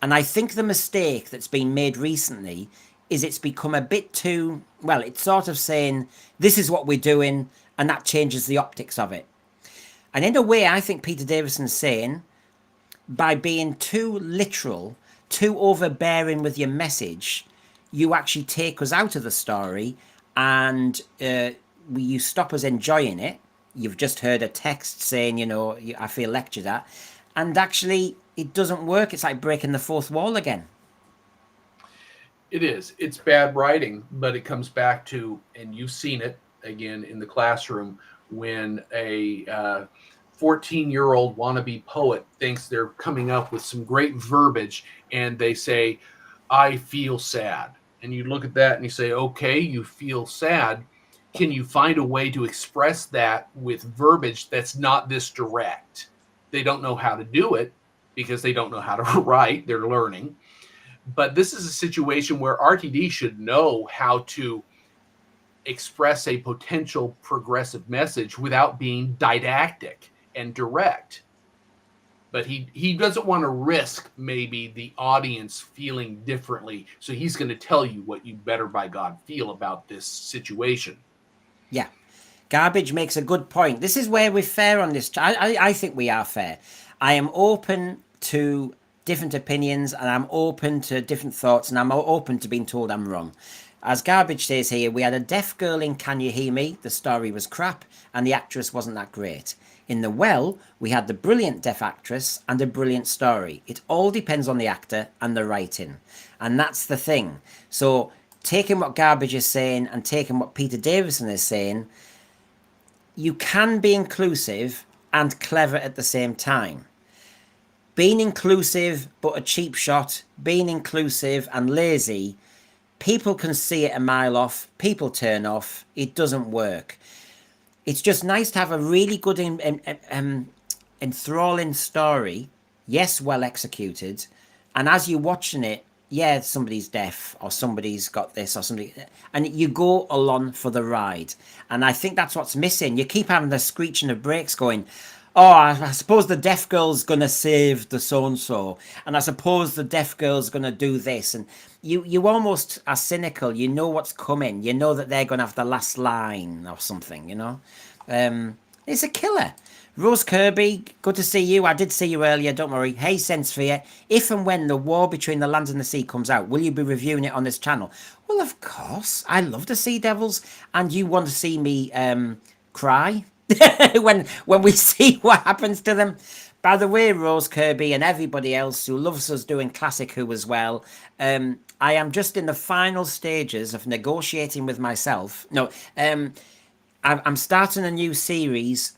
And I think the mistake that's been made recently is it's become a bit too, well, it's sort of saying, this is what we're doing, and that changes the optics of it. And in a way, I think Peter Davison's saying, by being too literal, too overbearing with your message, you actually take us out of the story and you stop us enjoying it. You've just heard a text saying, you know, I feel lectured at. And actually, it doesn't work. It's like breaking the fourth wall again. it is. It's bad writing, but it comes back to, and you've seen it again in the classroom, when a 14-year-old wannabe poet thinks they're coming up with some great verbiage and they say, I feel sad. And you look at that and you say, okay, you feel sad. Can you find a way to express that with verbiage that's not this direct? They don't know how to do it because they don't know how to write. They're learning. But this is a situation where RTD should know how to express a potential progressive message without being didactic and direct. But he doesn't want to risk maybe the audience feeling differently. So he's going to tell you what you better by God feel about this situation. Yeah. Garbage makes a good point. This is where we're fair on this. I think we are fair. I am open to different opinions and I'm open to different thoughts and I'm open to being told I'm wrong. As Garbage says here, we had a deaf girl in Can You Hear Me? The story was crap and the actress wasn't that great. In The Well, we had the brilliant deaf actress and a brilliant story. It all depends on the actor and the writing. And that's the thing. So taking what Garbage is saying and taking what Peter Davison is saying, you can be inclusive and clever at the same time. Being inclusive but a cheap shot, being inclusive and lazy, people can see it a mile off, people turn off, it doesn't work. It's just nice to have a really good enthralling story, yes, well executed, and as you're watching it, yeah, somebody's deaf or somebody's got this or somebody, and you go along for the ride. And I think that's what's missing. You keep having the screeching of brakes going, oh, I suppose the deaf girl's gonna save the so and so, and I suppose the deaf girl's gonna do this, and you almost are cynical. You know what's coming. You know that they're gonna have the last line or something. It's a killer. Rose Kirby, good to see you. I did see you earlier, don't worry. Hey, Sensephere, if and when the war between the land and the sea comes out, will you be reviewing it on this channel? Well, of course. I love the Sea Devils, and you want to see me cry when we see what happens to them. By the way, Rose Kirby and everybody else who loves us doing Classic Who as well, I am just in the final stages of negotiating with myself. No, I'm starting a new series,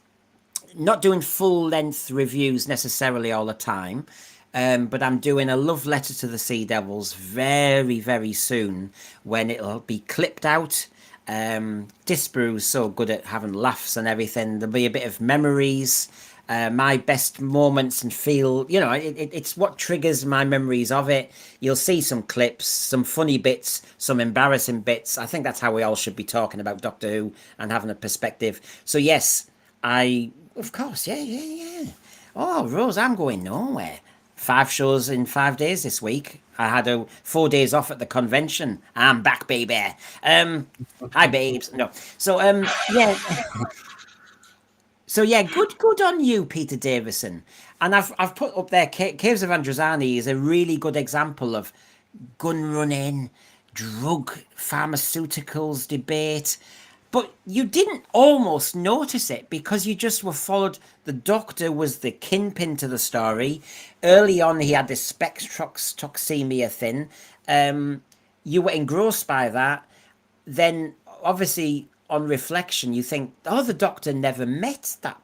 not doing full length reviews necessarily all the time, but I'm doing a love letter to the Sea Devils very, very soon when it'll be clipped out. Disparu's so good at having laughs and everything. There'll be a bit of memories, my best moments, and feel, it's what triggers my memories of it. You'll see some clips, some funny bits, some embarrassing bits. I think that's how we all should be talking about Doctor Who and having a perspective. So yes, of course, yeah. Oh, Rose, I'm going nowhere. 5 shows in 5 days this week. I had 4 days off at the convention. I'm back, baby. Hi, babes. No, so yeah, so yeah, good on you, Peter Davison. And I've put up there. Caves of Androzani is a really good example of gun running, drug pharmaceuticals debate. But you didn't almost notice it because you just were followed. The Doctor was the kingpin to the story. Early on, he had this spectroxemia thing. You were engrossed by that. Then, obviously, on reflection, you think, oh, the Doctor never met that,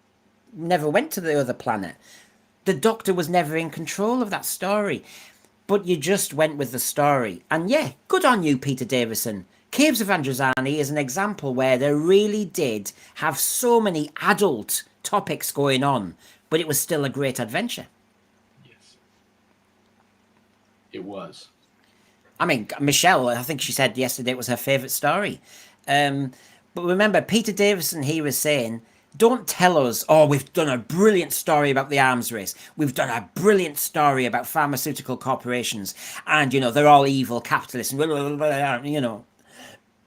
never went to the other planet. The Doctor was never in control of that story. But you just went with the story. And yeah, good on you, Peter Davison. Caves of Androzani is an example where they really did have so many adult topics going on, but it was still a great adventure. Yes, it was. I mean, Michelle, I think she said yesterday it was her favourite story. But remember, Peter Davison here is saying, don't tell us, oh, we've done a brilliant story about the arms race. We've done a brilliant story about pharmaceutical corporations. And, they're all evil capitalists. And,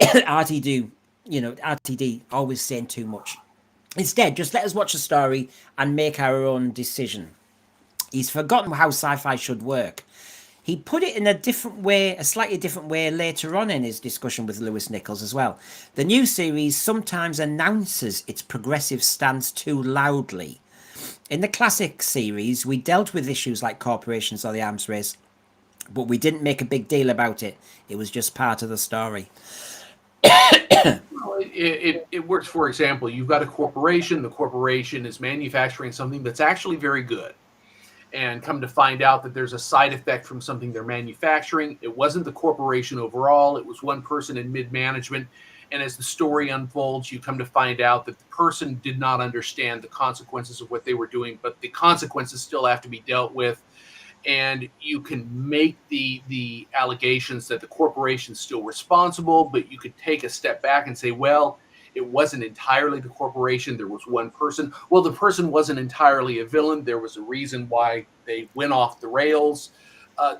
RTD always saying too much. Instead, just let us watch the story and make our own decision. He's forgotten how sci-fi should work. He put it in a different way, a slightly different way later on in his discussion with Lewis Nichols as well. The new series sometimes announces its progressive stance too loudly. In the classic series, we dealt with issues like corporations or the arms race, but we didn't make a big deal about it. It was just part of the story. It works. For example, you've got a corporation. The corporation is manufacturing something that's actually very good, and come to find out that there's a side effect from something they're manufacturing. It wasn't the corporation overall. It was one person in mid-management. And as the story unfolds, you come to find out that the person did not understand the consequences of what they were doing, but the consequences still have to be dealt with. And you can make the allegations that the corporation's still responsible, but you could take a step back and say, well, it wasn't entirely the corporation. There was one person. Well, the person wasn't entirely a villain. There was a reason why they went off the rails.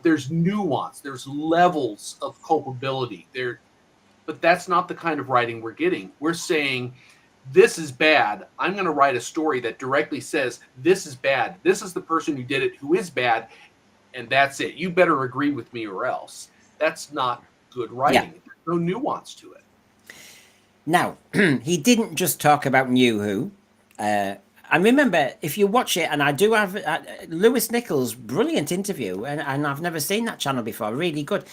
There's nuance. There's levels of culpability there, but that's not the kind of writing we're getting. We're saying, this is bad. I'm going to write a story that directly says, this is bad. This is the person who did it who is bad. And that's it. You better agree with me or else. That's not good writing. Yeah. There's no nuance to it. Now, he didn't just talk about New Who. And remember, if you watch it, and I do have Lewis Nichols' brilliant interview, and I've never seen that channel before, really good.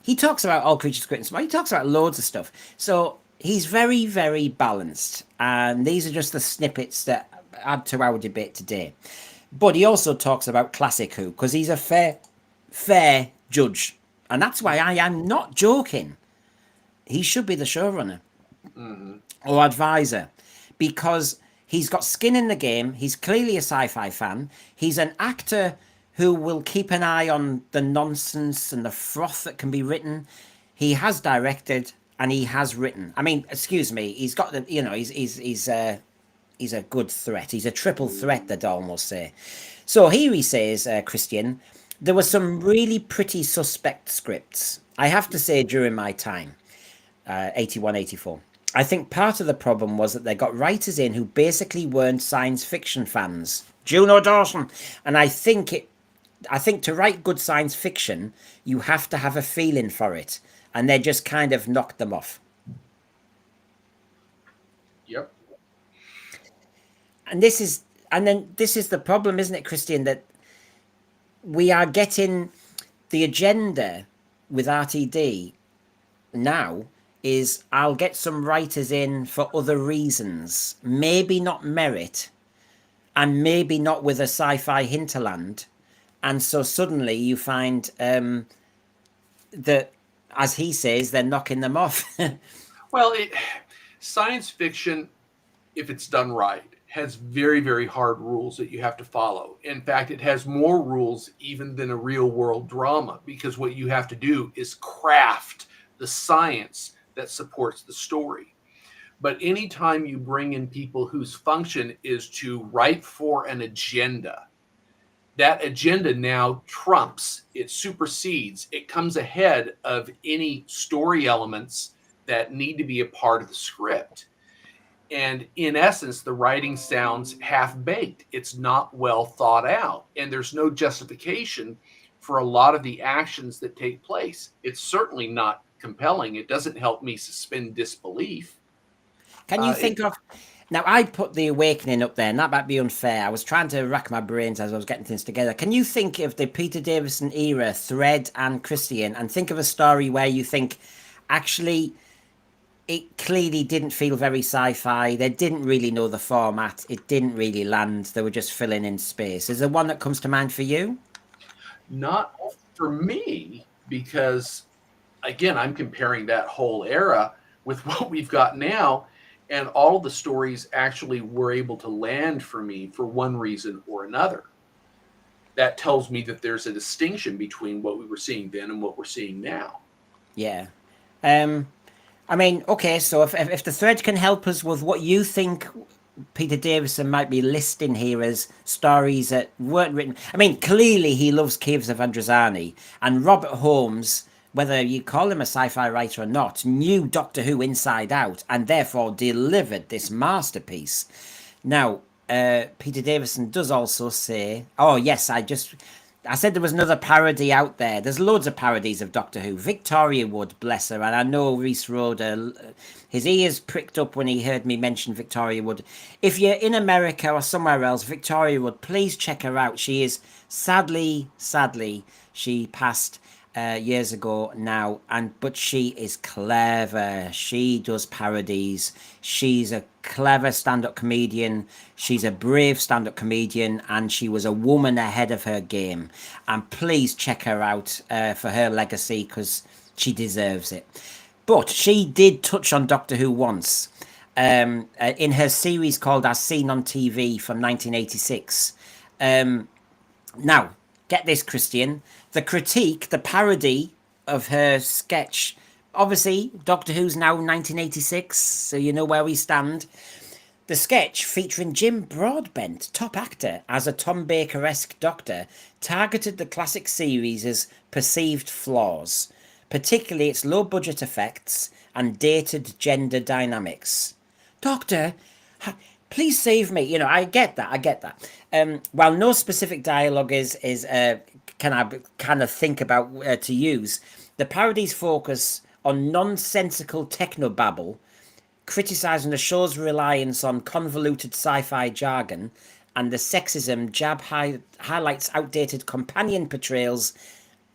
He talks about All Creatures Great and Small. He talks about loads of stuff. So he's very, very balanced. And these are just the snippets that add to our debate today. But he also talks about Classic Who, because he's a fair judge. And that's why I am not joking. He should be the showrunner or advisor, because he's got skin in the game. He's clearly a sci-fi fan. He's an actor who will keep an eye on the nonsense and the froth that can be written. He has directed and he has written. I mean, excuse me, he's got the, he's a good threat. He's a triple threat, I'd almost say. So here he says, Christian, there were some really pretty suspect scripts. I have to say, during my time, 81, 84. I think part of the problem was that they got writers in who basically weren't science fiction fans. Juno Dawson. And I think to write good science fiction, you have to have a feeling for it. And they just kind of knocked them off. Yep. And this is the problem, isn't it, Christian, that we are getting the agenda with RTD now is I'll get some writers in for other reasons, maybe not merit, and maybe not with a sci-fi hinterland. And so suddenly you find that, as he says, they're knocking them off. Well, science fiction, if it's done right, has very, very hard rules that you have to follow. In fact, it has more rules even than a real world drama, because what you have to do is craft the science that supports the story. But anytime you bring in people whose function is to write for an agenda, that agenda now trumps, it supersedes, it comes ahead of any story elements that need to be a part of the script. And in essence, the writing sounds half-baked. It's not well thought out. And there's no justification for a lot of the actions that take place. It's certainly not compelling. It doesn't help me suspend disbelief. Can you think of... Now, I put The Awakening up there, and that might be unfair. I was trying to rack my brains as I was getting things together. Can you think of the Peter Davison era, Thread and Christian, and think of a story where you think, actually, it clearly didn't feel very sci-fi. They didn't really know the format. It didn't really land. They were just filling in space. Is there one that comes to mind for you? Not for me, because, again, I'm comparing that whole era with what we've got now, and all of the stories actually were able to land for me for one reason or another. That tells me that there's a distinction between what we were seeing then and what we're seeing now. Yeah. I mean, okay, so if the thread can help us with what you think Peter Davison might be listing here as stories that weren't written. I mean, clearly he loves Caves of Androzani, and Robert Holmes, whether you call him a sci-fi writer or not, knew Doctor Who inside out and therefore delivered this masterpiece. Now, Peter Davison does also say, oh yes, I said there was another parody out there. There's loads of parodies of Doctor Who. Victoria Wood, bless her, and I know Reese Roder, his ears pricked up when he heard me mention Victoria Wood. If you're in America or somewhere else, Victoria Wood, please check her out. She is sadly, she passed years ago now, but she is clever. She does parodies. She's a clever stand-up comedian. She's a brave stand-up comedian, and she was a woman ahead of her game. And please check her out for her legacy, because she deserves it. But she did touch on Doctor Who once in her series called As Seen on TV from 1986. Now, get this, Christian. The critique, the parody of her sketch, obviously, Doctor Who's now 1986, so you know where we stand. The sketch, featuring Jim Broadbent, top actor, as a Tom Baker-esque Doctor, targeted the classic series' perceived flaws, particularly its low-budget effects and dated gender dynamics. Doctor, please save me. You know, I get that. While no specific dialogue is can I kind of think about to use, the parodies focus on nonsensical technobabble, criticising the show's reliance on convoluted sci-fi jargon, and the sexism highlights outdated companion portrayals,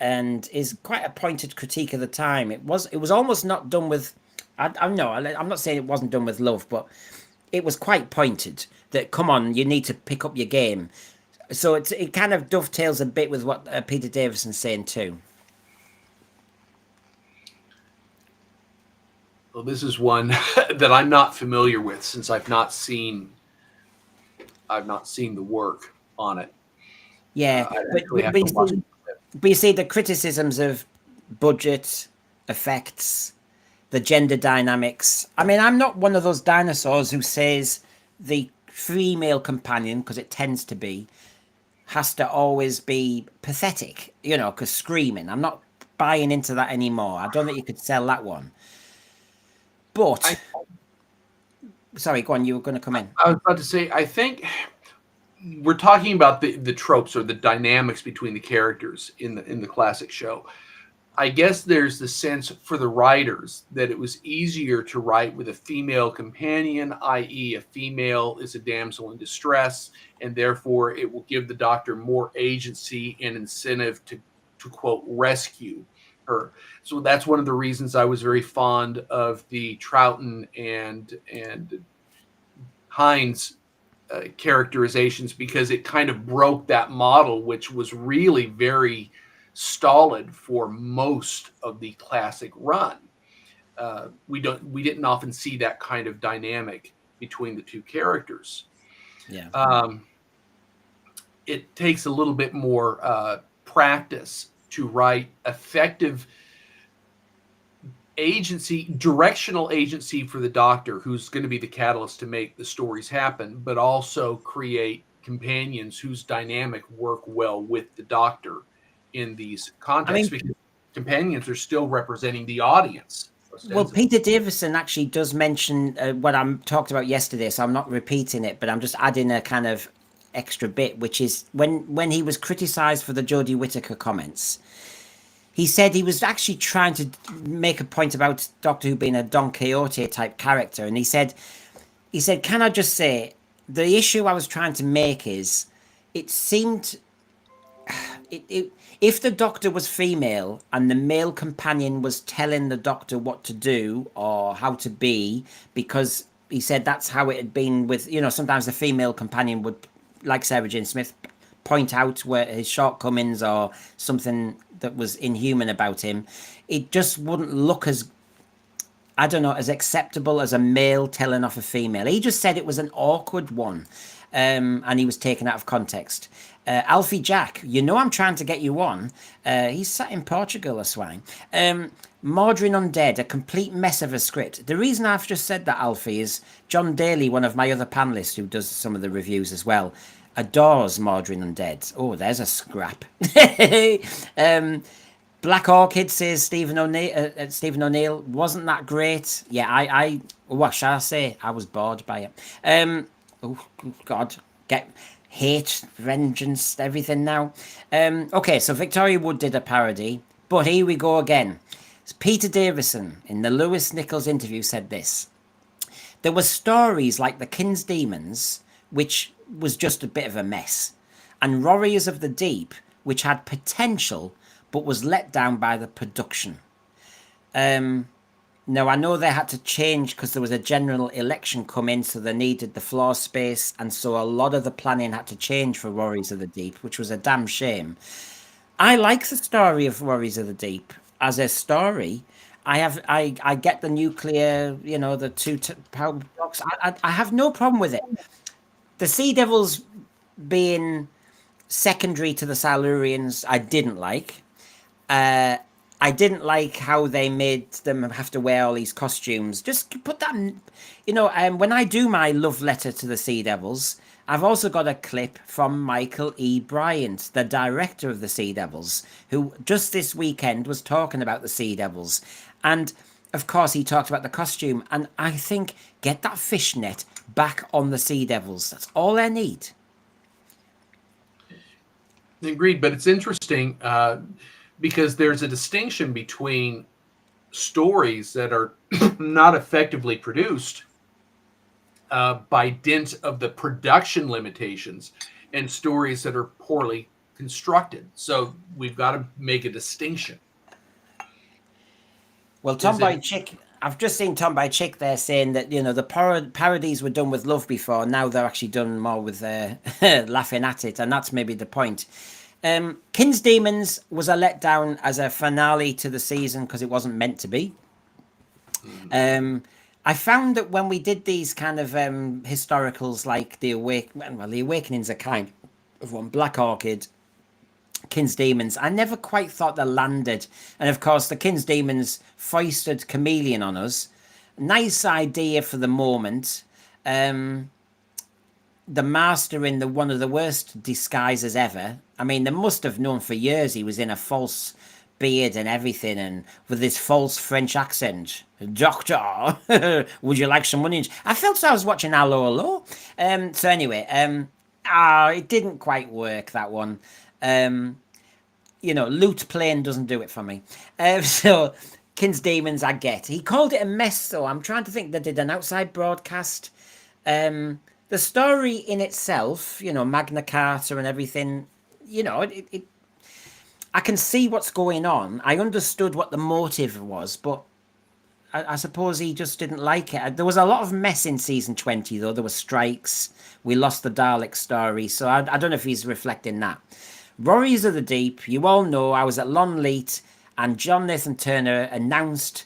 and is quite a pointed critique of the time. It was almost not done with. I'm not saying it wasn't done with love, but it was quite pointed. That, come on, you need to pick up your game. So it kind of dovetails a bit with what Peter Davison's saying too. Well, this is one that I'm not familiar with, since I've not seen the work on it. Yeah, I'd but, actually but have but to you watch see, it. but you see the criticisms of budget, effects, the gender dynamics. I mean, I'm not one of those dinosaurs who says the female companion, because it tends to be, has to always be pathetic, because screaming. I'm not buying into that anymore. I don't think you could sell that one. I, But, sorry, go on, you were going to come in. I was about to say, I think we're talking about the tropes or the dynamics between the characters in the classic show. I guess there's the sense for the writers that it was easier to write with a female companion, i.e., a female is a damsel in distress, and therefore it will give the doctor more agency and incentive to quote rescue her. So that's one of the reasons I was very fond of the Troughton and Hines characterizations, because it kind of broke that model, which was really very stolid for most of the classic run. We didn't often see that kind of dynamic between the two characters. Yeah. Um, it takes a little bit more practice to write effective agency, directional agency for the doctor, who's going to be the catalyst to make the stories happen, but also create companions whose dynamic work well with the doctor in these I contexts, mean, because companions are still representing the audience well, ostensibly. Peter Davison actually does mention what I talked about yesterday, so I'm not repeating it, but I'm just adding a kind of extra bit, which is when he was criticised for the Jodie Whittaker comments, he said he was actually trying to make a point about Doctor Who being a Don Quixote type character, and he said, can I just say the issue I was trying to make is it seemed if the doctor was female and the male companion was telling the doctor what to do or how to be, because he said that's how it had been with, sometimes the female companion would, like Sarah Jane Smith, point out where his shortcomings or something that was inhuman about him. It just wouldn't look as, I don't know, as acceptable as a male telling off a female. He just said it was an awkward one, and he was taken out of context. Alfie Jack, I'm trying to get you on. He's sat in Portugal, a swine. Mordrin Undead, a complete mess of a script. The reason I've just said that, Alfie, is John Daly, one of my other panelists who does some of the reviews as well, adores Mordrin Undead. Oh, there's a scrap. Black Orchid says Stephen O'Neill wasn't that great. Yeah, what shall I say? I was bored by it. Oh God, get hate, vengeance, everything now. Okay, so Victoria Wood did a parody, but here we go again. Peter Davison in the Lewis Nichols interview said this: there were stories like the King's Demons, which was just a bit of a mess, and Warriors of the Deep, which had potential but was let down by the production. Now, I know they had to change because there was a general election come in, so they needed the floor space, and so a lot of the planning had to change for Warriors of the Deep, which was a damn shame. I like the story of Warriors of the Deep as a story. I get the nuclear, the power blocks. I have no problem with it. The Sea Devils being secondary to the Silurians, I didn't like. I didn't like how they made them have to wear all these costumes. Just put that, when I do my love letter to the Sea Devils, I've also got a clip from Michael E. Bryant, the director of the Sea Devils, who just this weekend was talking about the Sea Devils. And of course, he talked about the costume. And I think get that fishnet back on the Sea Devils. That's all they need. Agreed, but it's interesting because there's a distinction between stories that are not effectively produced by dint of the production limitations and stories that are poorly constructed. So we've got to make a distinction. Well, Tom by Chick, I've just seen Tom by Chick there saying that, the parodies were done with love before. Now they're actually done more with laughing at it. And that's maybe the point. King's Demons was a letdown as a finale to the season because it wasn't meant to be. I found that when we did these kind of historicals like the Awakening's a kind of one, Black Orchid, King's Demons. I never quite thought they landed. And of course, the King's Demons foisted Chameleon on us. Nice idea for the moment. Um, the master in the one of the worst disguises ever. I mean, they must have known for years he was in a false beard and everything, and with this false French accent. Doctor, would you like some money? I felt I was watching Hello Hello. So anyway, it didn't quite work, that one. Loot Plane doesn't do it for me. So King's Demons, I get. He called it a mess, though. I'm trying to think. They did an outside broadcast. The story in itself, Magna Carta and everything, I can see what's going on. I understood what the motive was, but I suppose he just didn't like it. There was a lot of mess in season 20, though. There were strikes. We lost the Dalek story, so I don't know if he's reflecting that. Warriors of the Deep, you all know I was at Longleat, and John Nathan Turner announced,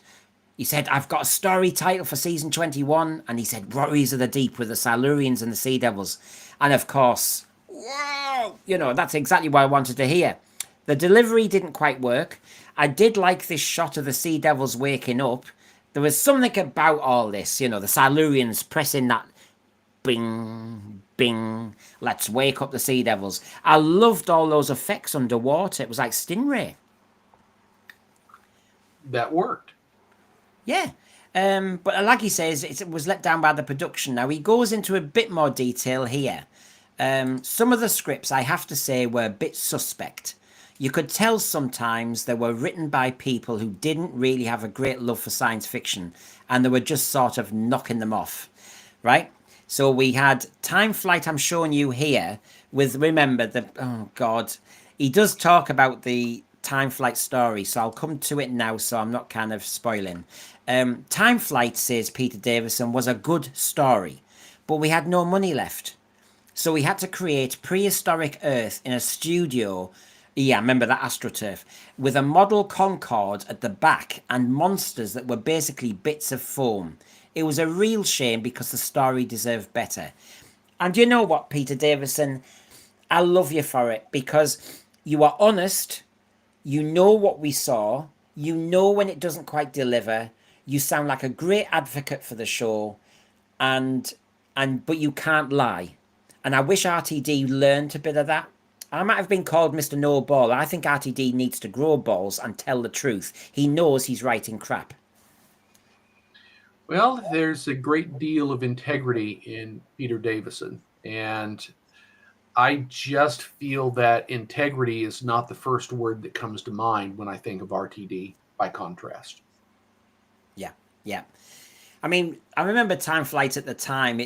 he said, I've got a story title for season 21, and he said, Warriors of the Deep with the Silurians and the Sea Devils. And of course, wow, that's exactly what I wanted to hear. The delivery didn't quite work. I did like this shot of the Sea Devils waking up. There was something about all this, the Silurians pressing that bing, bing, let's wake up the Sea Devils. I loved all those effects underwater. It was like Stingray. That worked. Yeah. But like he says, it was let down by the production. Now, he goes into a bit more detail here. Some of the scripts, I have to say, were a bit suspect. You could tell sometimes they were written by people who didn't really have a great love for science fiction, and they were just sort of knocking them off, right? So we had Time Flight, I'm showing you here, with, remember, oh God, he does talk about the Time Flight story, so I'll come to it now so I'm not kind of spoiling. Time Flight, says Peter Davison, was a good story, but we had no money left. So we had to create prehistoric Earth in a studio. Yeah, I remember that AstroTurf, with a model Concorde at the back and monsters that were basically bits of foam. It was a real shame because the story deserved better. And you know what, Peter Davison? I love you for it because you are honest. You know what we saw. You know when it doesn't quite deliver. You sound like a great advocate for the show, but you can't lie. And I wish RTD learned a bit of that. I might have been called Mr. No Ball. I think RTD needs to grow balls and tell the truth. He knows he's writing crap. Well, there's a great deal of integrity in Peter Davison, and I just feel that integrity is not the first word that comes to mind when I think of RTD, by contrast. Yeah. I mean, I remember Time Flight at the time.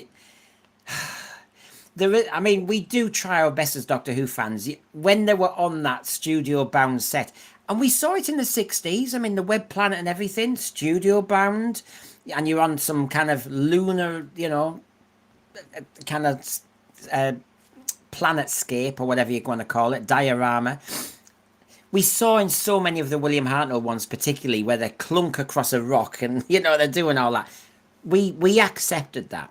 We do try our best as Doctor Who fans. When they were on that studio-bound set, and we saw it in the 60s, I mean, the Web Planet and everything, studio-bound, and you're on some kind of lunar, kind of planetscape, or whatever you want to call it, diorama. We saw in so many of the William Hartnell ones, particularly, where they clunk across a rock and, they're doing all that. We accepted that.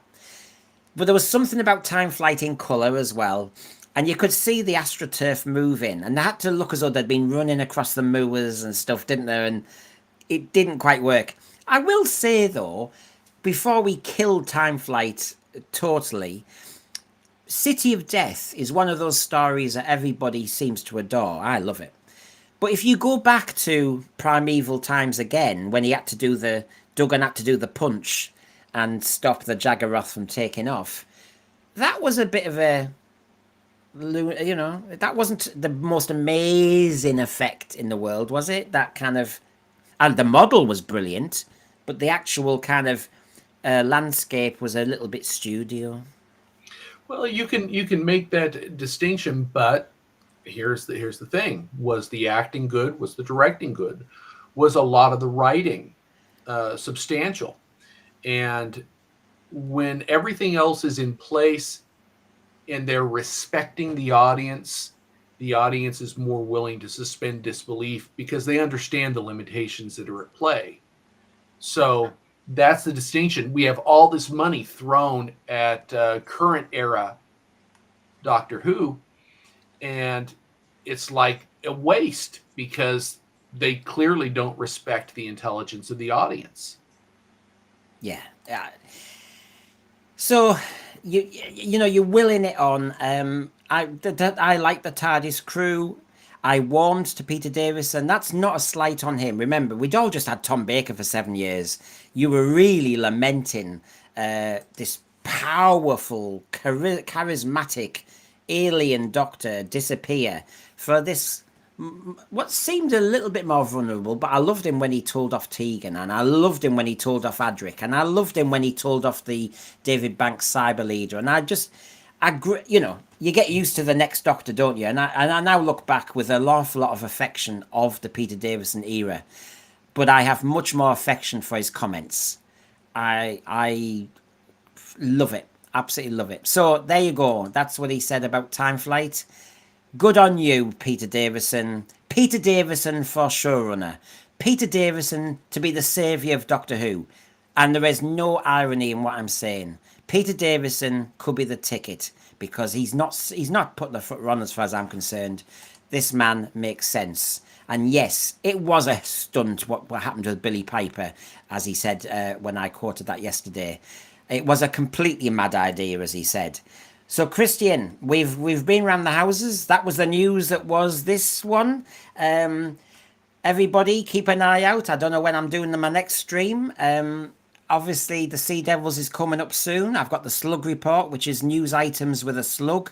But there was something about Time Flight in colour as well. And you could see the AstroTurf moving. And they had to look as though they'd been running across the moors and stuff, didn't they? And it didn't quite work. I will say, though, before we killed Time Flight totally, City of Death is one of those stories that everybody seems to adore. I love it. But if you go back to Primeval Times again, when Duggan had to do the punch and stop the Jaggeroth from taking off, that was a bit of a, that wasn't the most amazing effect in the world, was it? That kind of, and the model was brilliant, but the actual kind of landscape was a little bit studio. Well, you can make that distinction, but here's the thing: was the acting good? Was the directing good? Was a lot of the writing substantial? And when everything else is in place and they're respecting the audience is more willing to suspend disbelief because they understand the limitations that are at play. So that's the distinction. We have all this money thrown at current era Doctor Who, and it's like a waste because they clearly don't respect the intelligence of the audience. Yeah. So you know you're willing it on. I like the TARDIS crew. I warmed to Peter Davison. That's not a slight on him. Remember, we'd all just had Tom Baker for 7 years. You were really lamenting this powerful, charismatic alien doctor disappear for this what seemed a little bit more vulnerable, but I loved him when he told off Tegan, and I loved him when he told off Adric, and I loved him when he told off the David Banks cyber leader. And you know, you get used to the next Doctor, don't you? And I now look back with an awful lot of affection of the Peter Davison era, but I have much more affection for his comments. I love it, absolutely love it. So there you go. That's what he said about Time Flight. Good on you, Peter Davison. Peter Davison for showrunner. Peter Davison to be the saviour of Doctor Who. And there is no irony in what I'm saying. Peter Davison could be the ticket because he's not putting the foot wrong as far as I'm concerned. This man makes sense. And yes, it was a stunt what happened with Billy Piper, as he said when I quoted that yesterday. It was a completely mad idea, as he said. So, Christian, we've been around the houses. That was the news that was this one. Everybody, keep an eye out. I don't know when I'm doing my next stream. Obviously, the Sea Devils is coming up soon. I've got the Slug Report, which is news items with a slug.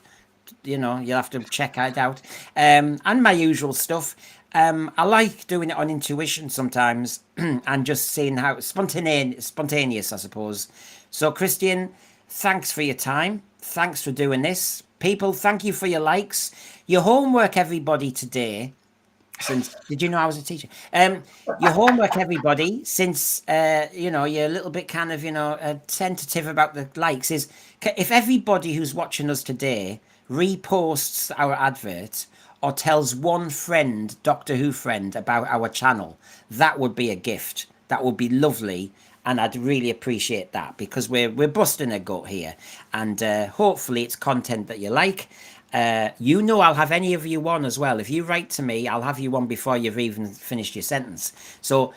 You know, you'll have to check it out. And my usual stuff. I like doing it on intuition sometimes and just seeing how spontaneous, I suppose. So, Christian, thanks for your time. Thanks for doing this. People, thank you for your likes. Your homework, everybody, today. Did you know I was a teacher? Your homework, everybody, since you know you're a little bit kind of tentative about the likes, is if everybody who's watching us today reposts our advert or tells one friend, Doctor Who friend, about our channel, that would be a gift. That would be lovely. And I'd really appreciate that because we're busting a gut here. And hopefully it's content that you like. You know I'll have any of you on as well. If you write to me, I'll have you on before you've even finished your sentence. So,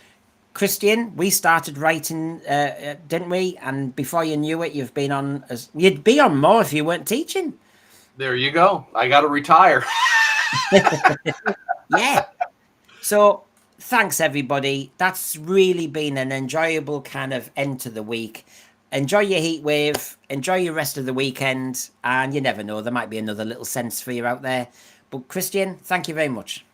Christian, we started writing, didn't we? And before you knew it, you'd be on more if you weren't teaching. There you go. I got to retire. Yeah. So... thanks, everybody. That's really been an enjoyable kind of end to the week. Enjoy your heat wave. Enjoy your rest of the weekend. And you never know, there might be another little sense for you out there. But Christian, thank you very much.